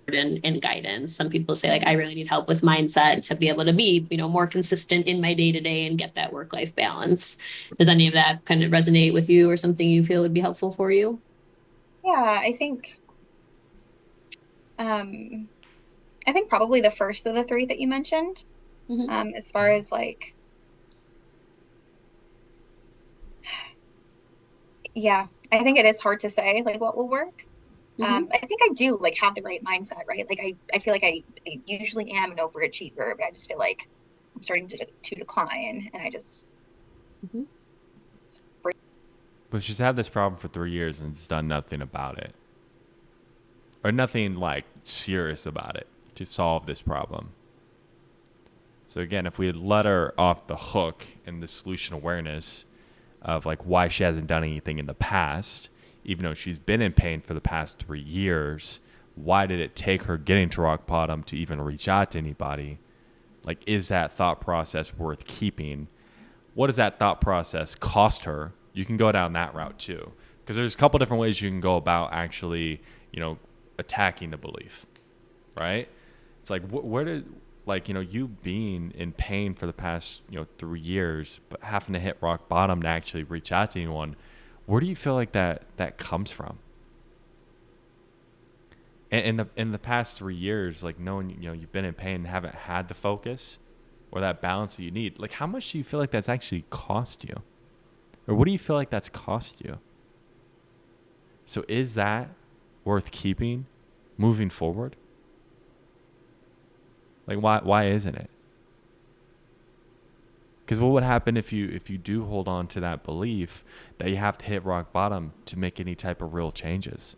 And guidance. Some people say, like, I really need help with mindset to be able to be, more consistent in my day-to-day and get that work-life balance. Does any of that kind of resonate with you, or something you feel would be helpful for you? Yeah, I think probably the first of the three that you mentioned. As far as like, yeah, I think it is hard to say like what will work. I think I do like have the right mindset, right? Like I feel like I usually am an overachiever, but I just feel like I'm starting to decline, and I just. But she's had this problem for 3 years and it's done nothing about it, or nothing like serious about it to solve this problem. So again, if we had let her off the hook in the solution awareness of like why she hasn't done anything in the past, even though she's been in pain for the past 3 years, why did it take her getting to rock bottom to even reach out to anybody? Like, is that thought process worth keeping? What does that thought process cost her? You can go down that route too, because there's a couple different ways you can go about actually, attacking the belief, right? It's like, where did... Like, you being in pain for the past, 3 years, but having to hit rock bottom to actually reach out to anyone, where do you feel like that comes from? And in the past 3 years, like knowing, you've been in pain and haven't had the focus or that balance that you need, like how much do you feel like that's actually cost you? Or what do you feel like that's cost you? So is that worth keeping moving forward? Like, why isn't it? Because what would happen if you do hold on to that belief that you have to hit rock bottom to make any type of real changes?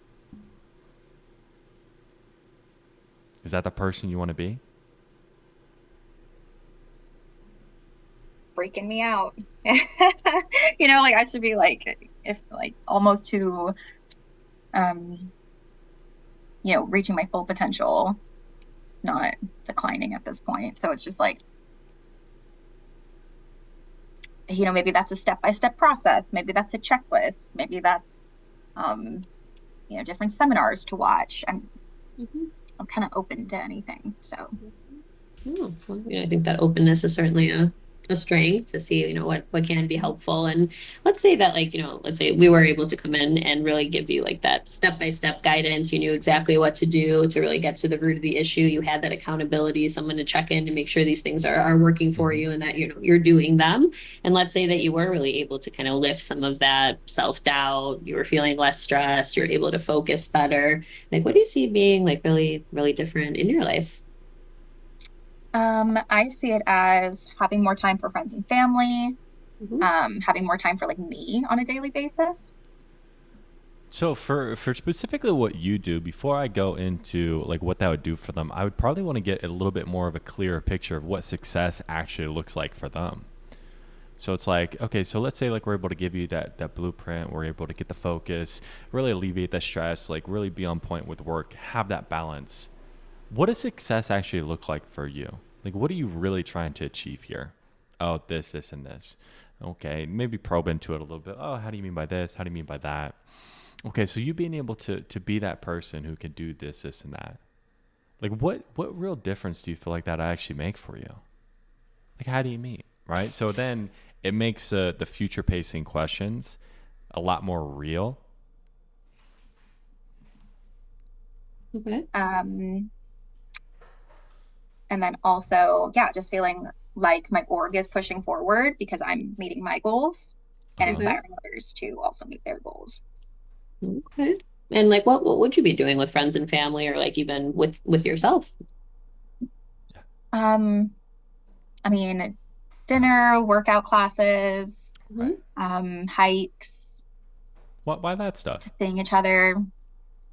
Is that the person you want to be? Breaking me out. Like I should be like, if like almost to, reaching my full potential, not declining at this point. So it's just like, maybe that's a step-by-step process. Maybe that's a checklist. Maybe that's, different seminars to watch. I'm kind of open to anything. So. Well, I think that openness is certainly a strength to see, what can be helpful. And let's say that, like, let's say we were able to come in and really give you like that step-by-step guidance. You knew exactly what to do to really get to the root of the issue. You had that accountability, someone to check in to make sure these things are working for you and that, you're doing them. And let's say that you were really able to kind of lift some of that self-doubt. You were feeling less stressed. You're able to focus better. Like, what do you see being like really, really different in your life? I see it as having more time for friends and family, having more time for like me on a daily basis. So for specifically what you do, before I go into like what that would do for them, I would probably want to get a little bit more of a clearer picture of what success actually looks like for them. So it's like, okay, so let's say like we're able to give you that blueprint, we're able to get the focus, really alleviate the stress, like really be on point with work, have that balance. What does success actually look like for you? Like, what are you really trying to achieve here? Oh, this, and this. Okay, maybe probe into it a little bit. Oh, how do you mean by this? How do you mean by that? Okay, so you being able to be that person who can do this, and that. Like what real difference do you feel like that actually make for you? Like, how do you mean? Right. So then it makes the future pacing questions a lot more real. Okay. And then also, yeah, just feeling like my org is pushing forward because I'm meeting my goals and inspiring others to also meet their goals. Okay. And like, what would you be doing with friends and family, or like even with yourself? I mean, dinner, workout classes, Right. hikes, Why that stuff? seeing each other,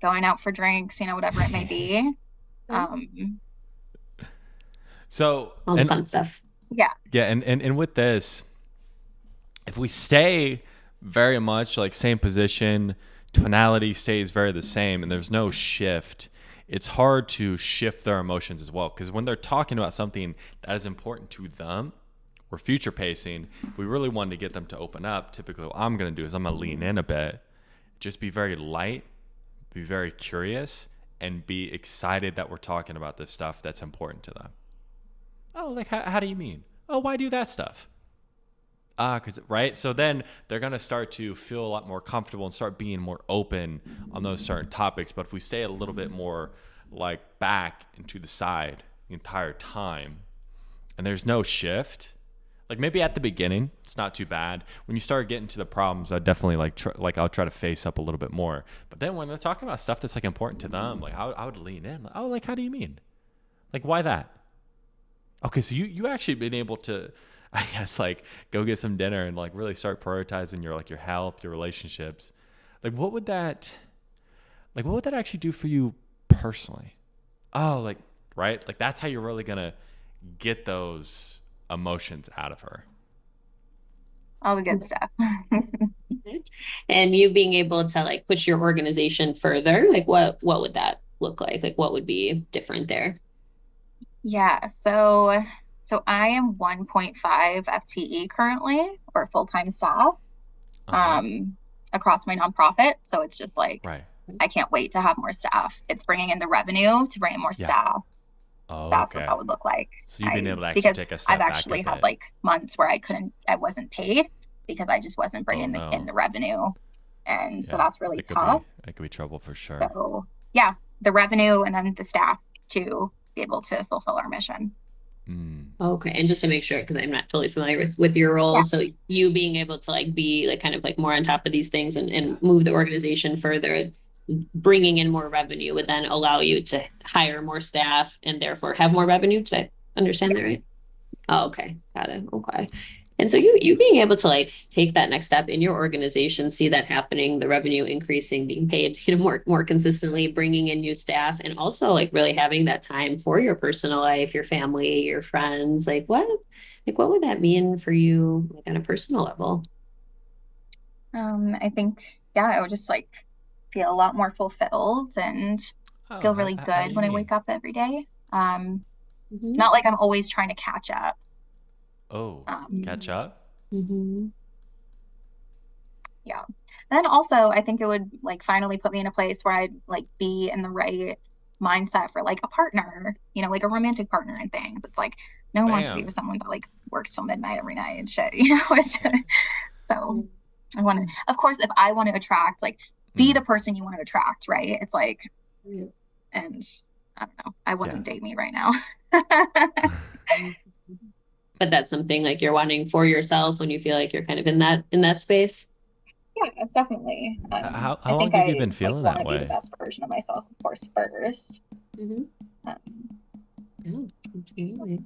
going out for drinks, whatever it may be. So All the fun stuff. Yeah. Yeah, and with this, if we stay very much like same position, tonality stays very the same, and there's no shift, it's hard to shift their emotions as well. Because when they're talking about something that is important to them, we're future pacing, we really want to get them to open up. Typically, what I'm going to do is I'm going to lean in a bit, just be very light, be very curious, and be excited that we're talking about this stuff that's important to them. Oh, like, how do you mean? Oh, why do that stuff? Because, right? So then they're going to start to feel a lot more comfortable and start being more open on those certain topics. But if we stay a little bit more like back and to the side the entire time and there's no shift, like maybe at the beginning, it's not too bad. When you start getting to the problems, I definitely I'll try to face up a little bit more. But then when they're talking about stuff that's like important to them, like I would lean in. Like, oh, like, how do you mean? Like, why that? Okay, so you actually been able to, I guess, like go get some dinner and like really start prioritizing your like your health, your relationships. Like what would that actually do for you personally? Oh, like, right? Like that's how you're really gonna get those emotions out of her. All the good stuff. And you being able to like push your organization further, like what would that look like? Like what would be different there? Yeah, so I am 1.5 FTE currently, or full-time staff, across my nonprofit. So it's just like, Right. I can't wait to have more staff. It's bringing in the revenue to bring in more staff. Oh, That's okay. what that would look like. So you've been able to actually because take a step I've back actually a had bit. like months where I wasn't paid because I just wasn't bringing in the revenue. And so that's really tough. It could be trouble for sure. So yeah, the revenue and then the staff to be able to fulfill our mission. Okay. And just to make sure, because I'm not totally familiar with your role. Yeah. So you being able to like be like kind of like more on top of these things and move the organization further, bringing in more revenue would then allow you to hire more staff and therefore have more revenue. Did I understand that right? Oh, okay. Got it. Okay. And so you being able to like take that next step in your organization, see that happening, the revenue increasing, being paid, more consistently, bringing in new staff, and also like really having that time for your personal life, your family, your friends. Like what would that mean for you like on a personal level? I think, I would just like feel a lot more fulfilled and feel really good when I wake up every day. It's not like I'm always trying to catch up. Catch up? Yeah. And then also, I think it would like finally put me in a place where I'd like be in the right mindset for like a partner, like a romantic partner and things. It's like no one wants to be with someone that like works till midnight every night and shit, So I want to, of course, if I want to attract, like be the person you want to attract, right? It's like, and I don't know, I wouldn't date me right now. But that's something like you're wanting for yourself when you feel like you're kind of in that space. Yeah, definitely. How long have you been feeling that way? I want to be the best version of myself, of course, first. Absolutely.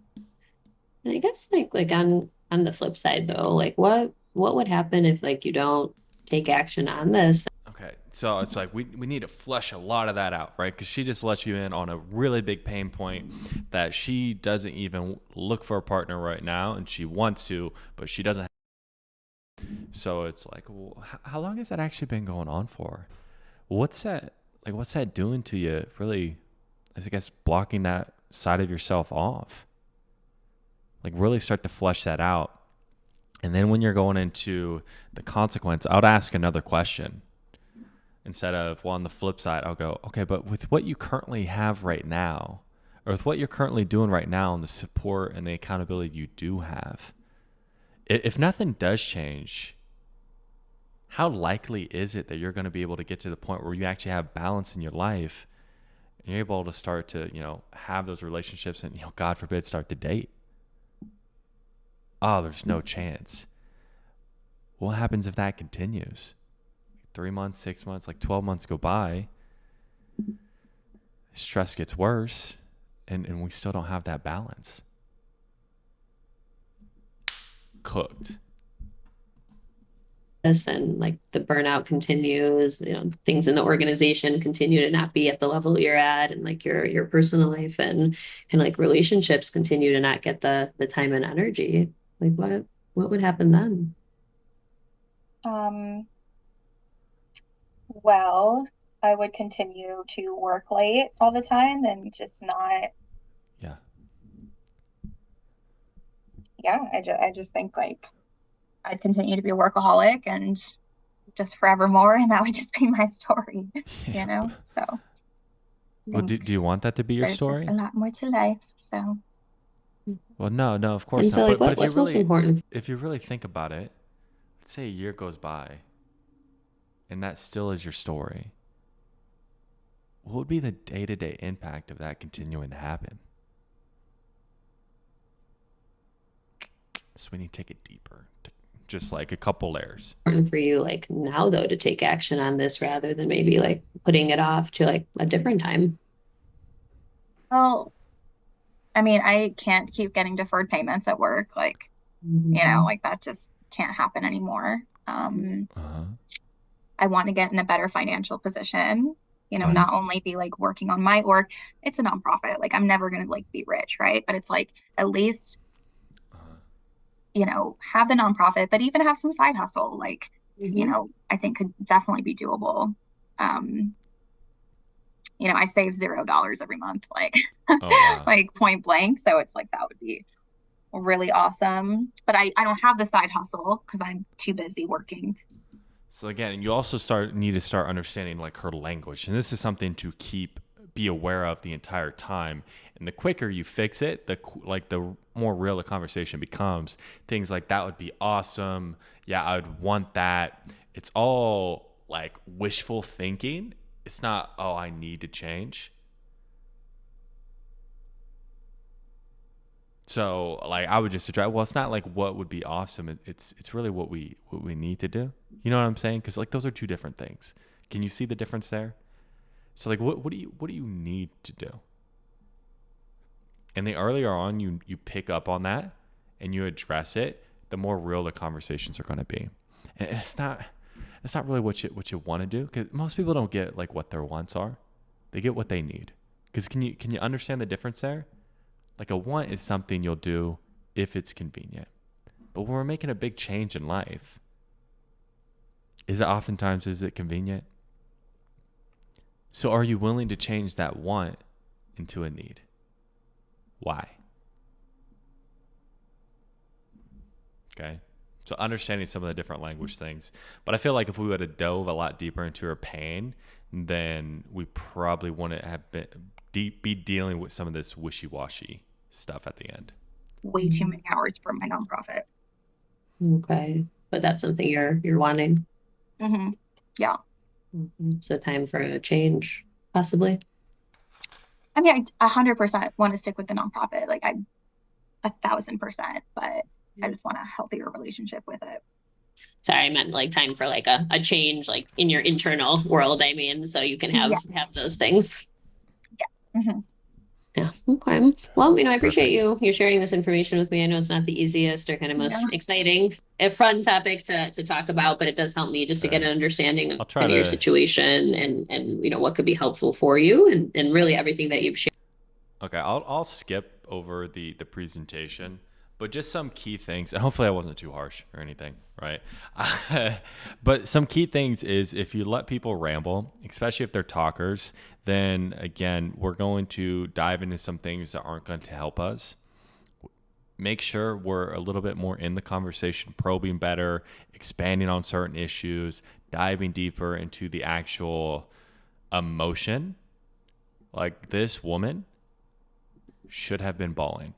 And I guess like on the flip side though, like what would happen if like you don't take action on this? Okay, so it's like we need to flesh a lot of that out, right? Because she just lets you in on a really big pain point that she doesn't even look for a partner right now, and she wants to, but she doesn't. So it's like, well, how long has that actually been going on for? What's that doing to you? Really, I guess blocking that side of yourself off. Like really start to flesh that out, and then when you're going into the consequence, I would ask another question. Instead of, well, on the flip side, I'll go, okay, but with what you currently have right now, or with what you're currently doing right now and the support and the accountability you do have, if nothing does change, how likely is it that you're going to be able to get to the point where you actually have balance in your life and you're able to start to, have those relationships and, God forbid, start to date? Oh, there's no chance. What happens if that continues? 3 months, 6 months, 12 months go by. Stress gets worse, and we still don't have that balance. Cooked. And like the burnout continues, things in the organization continue to not be at the level you're at, and like your personal life and like relationships continue to not get the time and energy. Like what would happen then? Well, I would continue to work late all the time and just not. I just think like I'd continue to be a workaholic and just forevermore, and that would just be my story, So Well, do you want that to be your story? There's just a lot more to life, so. Well, no, of course and so, not. like, But what's most important? If you really think about it, let's say a year goes by, and that still is your story. What would be the day-to-day impact of that continuing to happen? So we need to take it deeper, just like a couple layers. Important for you, like now though, to take action on this rather than maybe like putting it off to like a different time? Well, I mean, I can't keep getting deferred payments at work. Like, like that just can't happen anymore. I want to get in a better financial position, not only be like working on my work. It's a nonprofit. Like I'm never going to like be rich. Right. But it's like, at least, have the nonprofit, but even have some side hustle, like, I think could definitely be doable. I save $0 every month, like, wow. Like point blank. So it's like, that would be really awesome. But I don't have the side hustle because I'm too busy working. So again, you also need to start understanding like her language. And this is something to be aware of the entire time. And the quicker you fix it, the more real the conversation becomes. Things like, that would be awesome. Yeah, I would want that. It's all like wishful thinking. It's not, oh, I need to change. So like, I would just address, well, it's not like what would be awesome. It's really what we need to do. You know what I'm saying? Because like, those are two different things. Can you see the difference there? So like, what do you need to do? And the earlier on you pick up on that and you address it, the more real the conversations are going to be. And it's not really what you want to do, because most people don't get like what their wants are. They get what they need. Because can you understand the difference there? Like a want is something you'll do if it's convenient. But when we're making a big change in life, is it convenient? So are you willing to change that want into a need? Why? Okay. So understanding some of the different language things. But I feel like if we would have dove a lot deeper into her pain, then we probably wouldn't have be dealing with some of this wishy-washy stuff at the end. Way too many hours for my nonprofit. Okay. But that's something you're wanting. Mm-hmm. Yeah. So time for a change, possibly. I mean, I 100% want to stick with the nonprofit. Like 1,000%, but I just want a healthier relationship with it. Sorry, I meant like time for like a change, like in your internal world. I mean, so you can have those things. Yes. Mm-hmm. Yeah. Okay. Well, I appreciate you sharing this information with me. I know it's not the easiest or kind of most exciting, a fun topic to talk about, but it does help me just to get an understanding of kind of your situation and what could be helpful for you and really everything that you've shared. Okay, I'll skip over the presentation, but just some key things, and hopefully I wasn't too harsh or anything, right? But some key things is, if you let people ramble, especially if they're talkers, then again, we're going to dive into some things that aren't going to help us. Make sure we're a little bit more in the conversation, probing better, expanding on certain issues, diving deeper into the actual emotion. Like, this woman should have been bawling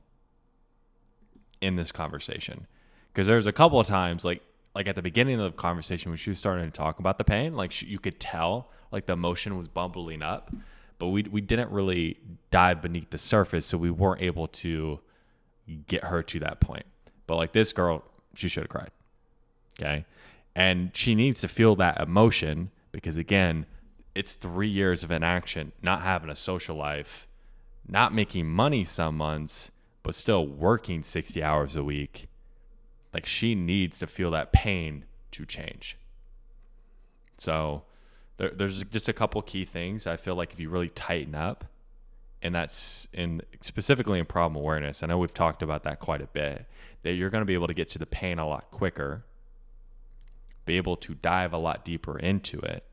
in this conversation. Because there's a couple of times, like at the beginning of the conversation when she was starting to talk about the pain, like you could tell like the emotion was bubbling up, but we didn't really dive beneath the surface, so we weren't able to get her to that point. But like this girl, she should have cried. Okay. And she needs to feel that emotion because, again, it's 3 years of inaction, not having a social life, not making money some months, but still working 60 hours a week. Like, she needs to feel that pain to change. So there's just a couple key things I feel like if you really tighten up, and that's specifically in problem awareness, I know we've talked about that quite a bit, that you're going to be able to get to the pain a lot quicker, be able to dive a lot deeper into it,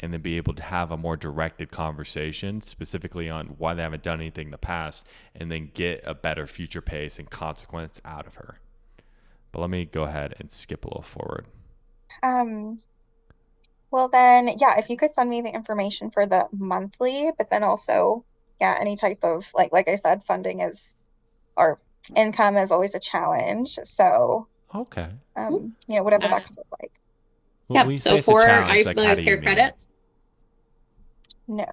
and then be able to have a more directed conversation specifically on why they haven't done anything in the past, and then get a better future pace and consequence out of her. But let me go ahead and skip a little forward. Well then, yeah, if you could send me the information for the monthly, but then also, yeah, any type of like I said, funding is or income is always a challenge. So, Okay. Whatever that could look like. Well, yeah. So are you familiar with Care Credit? No.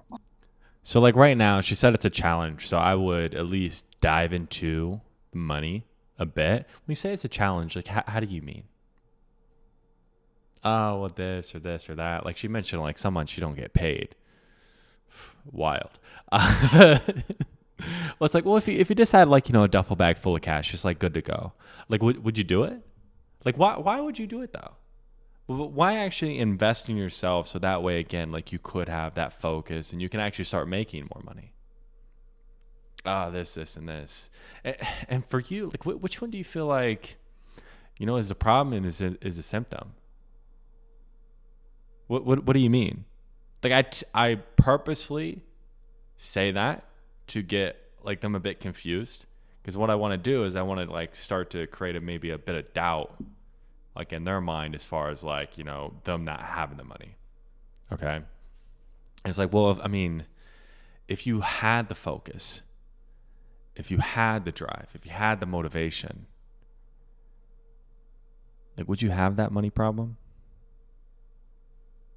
So like right now, she said it's a challenge. So I would at least dive into money a bit. When you say it's a challenge, like how do you mean? Oh, well, this or that. Like she mentioned, like some months you don't get paid. Wild. Well, it's like, well, if you just had like, a duffel bag full of cash, just like good to go. Like, would you do it? Like, why would you do it though? Why actually invest in yourself so that way, again, like you could have that focus and you can actually start making more money? This, and this. And for you, like, which one do you feel like, is the problem and is a symptom? What do you mean? Like I purposefully say that to get like them a bit confused, because what I want to do is I want to like start to create maybe a bit of doubt like in their mind as far as like, them not having the money. Okay. And it's like, well, if you had the focus, if you had the drive, if you had the motivation, like, would you have that money problem?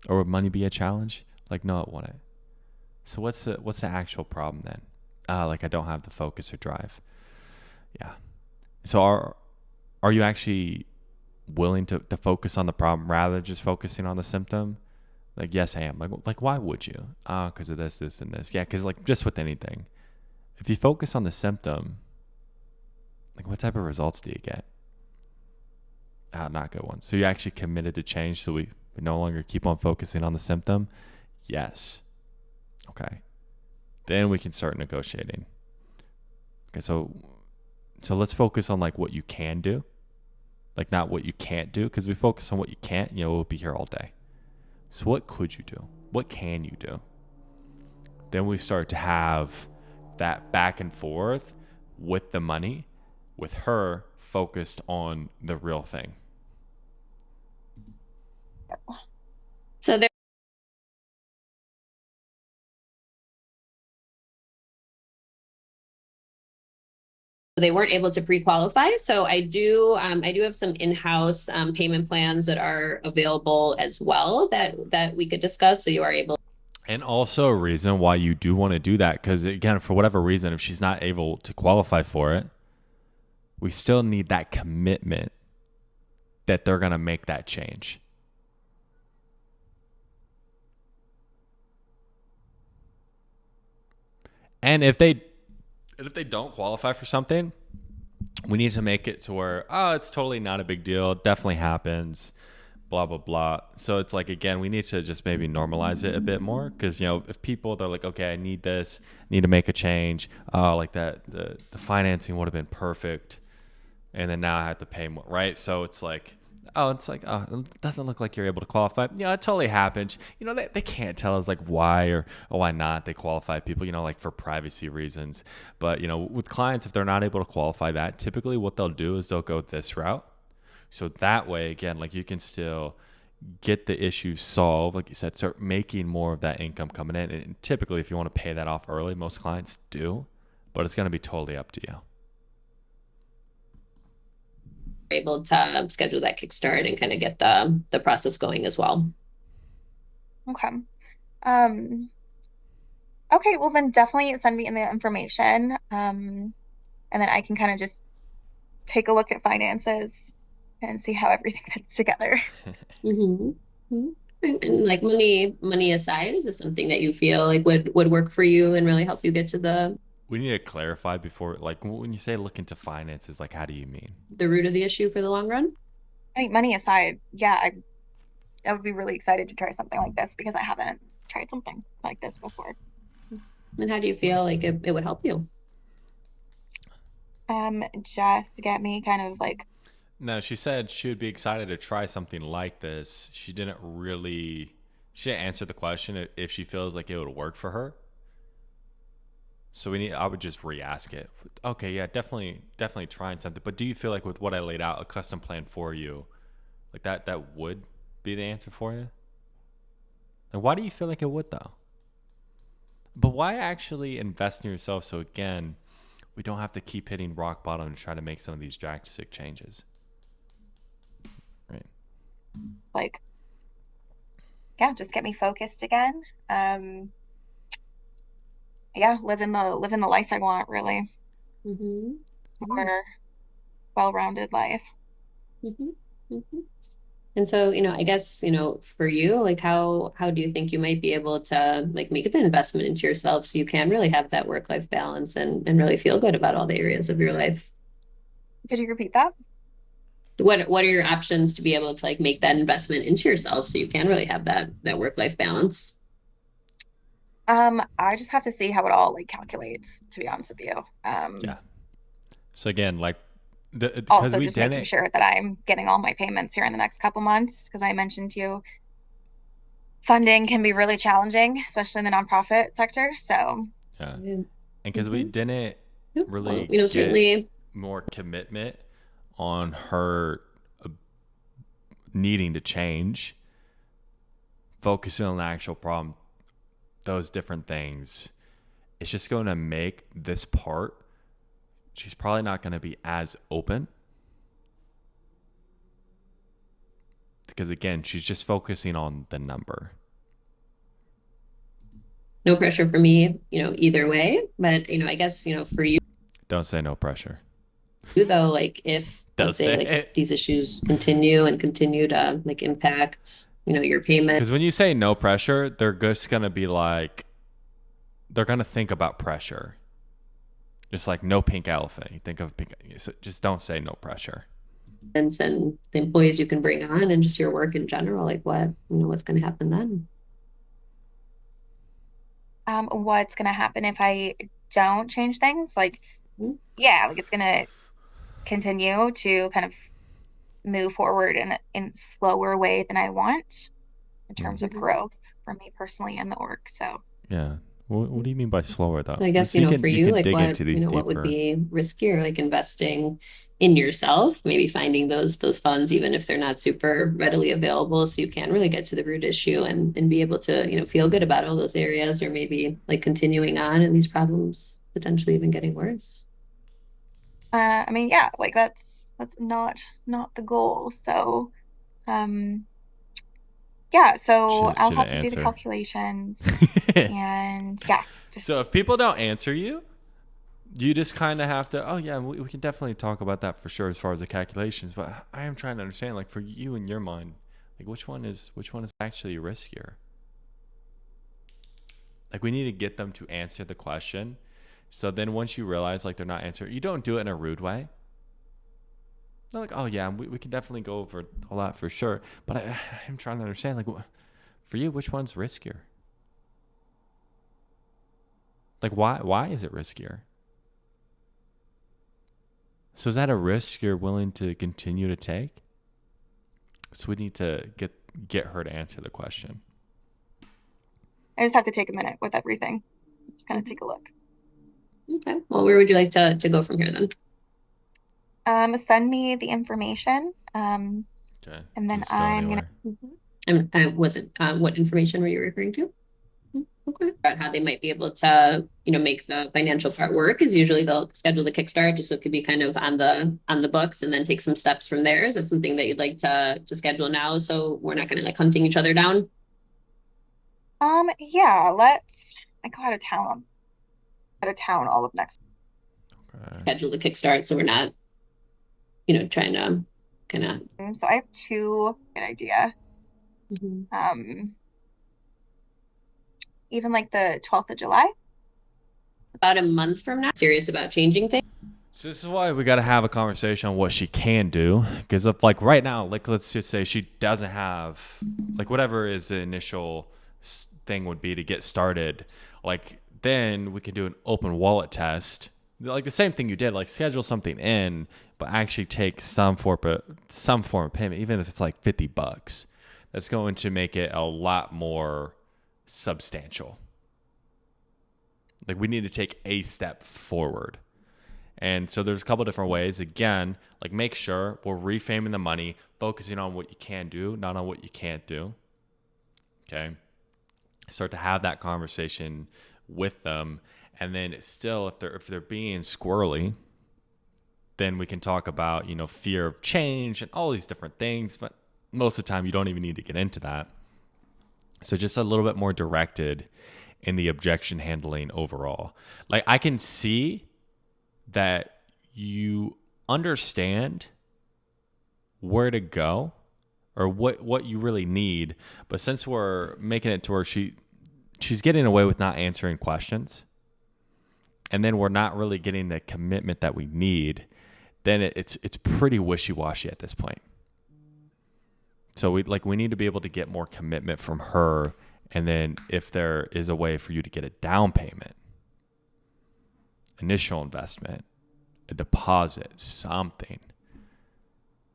Or would money be a challenge? Like, no, it wouldn't. So what's the actual problem then? Like I don't have the focus or drive. Yeah. So are you actually willing to focus on the problem rather than just focusing on the symptom? Like, yes, I am. Like why would you? Because of this, and this. Yeah, because like just with anything, if you focus on the symptom, like what type of results do you get? Not good ones. So you actually committed to change, so we no longer keep on focusing on the symptom? Yes. Okay. Then we can start negotiating. Okay, so let's focus on like what you can do, like not what you can't do, because we focus on what you can't, we'll be here all day. So what could you do? What can you do? Then we start to have that back and forth with the money, with her focused on the real thing. So they weren't able to pre-qualify. So I do have some in-house payment plans that are available as well that we could discuss. So you are able. And also a reason why you do want to do that, because again, for whatever reason, if she's not able to qualify for it, we still need that commitment that they're going to make that change. And if they don't qualify for something, we need to make it to where, it's totally not a big deal. It definitely happens, blah, blah, blah. So it's like, again, we need to just maybe normalize it a bit more, because, if people, they're like, okay, I need this, need to make a change. Like that, the financing would have been perfect. And then now I have to pay more, right? So it's like, it doesn't look like you're able to qualify. Yeah, it totally happens. They can't tell us like why or why not they qualify people, like for privacy reasons. But, with clients, if they're not able to qualify that, typically what they'll do is they'll go this route. So that way, again, like you can still get the issue solved. Like you said, start making more of that income coming in. And typically, if you want to pay that off early, most clients do. but it's going to be totally up to you. Able to schedule that kickstart and kind of get the process going as well. Okay. Okay, well then definitely send me in the information. And then I can kind of just take a look at finances and see how everything fits together. Mm-hmm. Mm-hmm. And like money aside, is this something that you feel like would work for you and really help you get to We need to clarify before, like when you say look into finances, like how do you mean? the root of the issue for the long run? I think money aside, yeah, I would be really excited to try something like this because I haven't tried something like this before. And how do you feel like it would help you? Just to get me kind of like, No, she said she would be excited to try something like this. She didn't answer the question if she feels like it would work for her. So I would just re-ask it. Okay, yeah, definitely trying something. But do you feel like with what I laid out, a custom plan for you, like that would be the answer for you? Like, why do you feel like it would though? But why actually invest in yourself so again, we don't have to keep hitting rock bottom to try to make some of these drastic changes? Right. like, yeah, just get me focused again. Yeah, living the life I want, really. Mm-hmm. More well-rounded life. Mm-hmm. Mm-hmm. And so, I guess, for you, like how do you think you might be able to like make the investment into yourself so you can really have that work-life balance and really feel good about all the areas of your life? Could you repeat that? What are your options to be able to like make that investment into yourself so you can really have that work-life balance? I just have to see how it all like calculates, to be honest with you. Yeah. So again, like because Also we just making didn't. sure that I'm getting all my payments here in the next couple months, because I mentioned to you funding can be really challenging, especially in the nonprofit sector. So, Yeah. Mm-hmm. And because we didn't Well, really get certainly. more commitment on her needing to change, focusing on the actual problem, those different things, it's just going to make this part, she's probably not going to be as open. Because again, she's just focusing on the number. No pressure for me, either way. But, I guess, for you Don't say no pressure. though, like if Don't let's say say like it. these issues continue to like impact, your payment. Because when you say no pressure, they're just going to be like, they're going to think about pressure. Just like no pink elephant. You think of pink. So just don't say no pressure. And the employees you can bring on and just your work in general, like what's going to happen then? what's gonna happen if I don't change things? Like, Mm-hmm. yeah, like it's gonna continue to kind of move forward in slower way than I want in terms of growth for me personally and the org. So Yeah. What do you mean by slower though? So I guess, So for you you, can like dig into these what would deeper. be riskier, like investing in yourself, maybe finding those funds, even if they're not super readily available, so you can really get to the root issue and be able to, feel good about all those areas, or maybe like continuing on and these problems potentially even getting worse. I mean, yeah, like that's not the goal. So, yeah, so I'll Should I have to do the answer? calculations and yeah, So if people don't answer you, you just kind of have to, oh yeah, we can definitely talk about that for sure as far as the calculations. But I am trying to understand, like for you in your mind, like which one is actually riskier? Like we need to get them to answer the question. So then once you realize like they're not answering, you don't do it in a rude way. They're like, oh yeah, we can definitely go over a lot for sure. But I'm trying to understand, like for you, which one's riskier? Like why is it riskier? So is that a risk you're willing to continue to take? So we need to get her to answer the question. I just have to take a minute with everything. I'm just gonna take a look. Okay. Well, where would you like to go from here then? Send me the information. Okay. And then Does this go I'm anywhere? And I wasn't, what information were you referring to? Okay. About how they might be able to, make the financial part work is usually they'll schedule the kickstart just so it could be kind of on the books and then take some steps from there. Is that something that you'd like to schedule now so we're not kind of like hunting each other down? Yeah, let's I go out of town all of next. Okay. Schedule the kickstart so we're not, trying to kind of. So I have two good idea. Mhm. Um, even like the 12th of July. About a month from now, serious about changing things. So this is why we got to have a conversation on what she can do. Because if like right now, like let's just say she doesn't have like whatever is the initial thing would be to get started, like then we can do an open wallet test, like the same thing you did, like schedule something in, but actually take some form of payment, even if it's like $50. That's going to make it a lot more substantial. Like we need to take a step forward. And so there's a couple different ways. Again, like make sure we're reframing the money, focusing on what you can do, not on what you can't do. Okay. Start to have that conversation with them. And then still, if they're being squirrely, then we can talk about, fear of change and all these different things. But most of the time you don't even need to get into that. So just a little bit more directed in the objection handling overall. Like I can see that you understand where to go or what you really need, but since we're making it to where she's getting away with not answering questions, and then we're not really getting the commitment that we need, then it's pretty wishy-washy at this point. So we need to be able to get more commitment from her, and then if there is a way for you to get a down payment, initial investment, a deposit, something.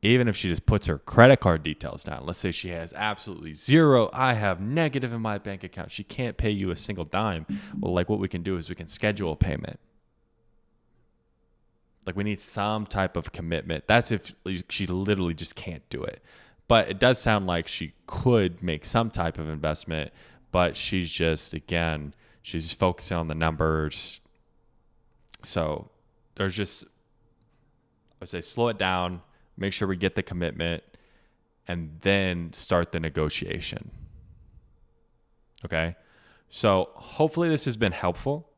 Even if she just puts her credit card details down, let's say she has absolutely zero, I have negative in my bank account, she can't pay you a single dime. Well, like what we can do is we can schedule a payment. Like we need some type of commitment. That's if she literally just can't do it. But it does sound like she could make some type of investment, but she's just focusing on the numbers. So there's just, I would say slow it down, make sure we get the commitment, and then start the negotiation. Okay? So hopefully this has been helpful.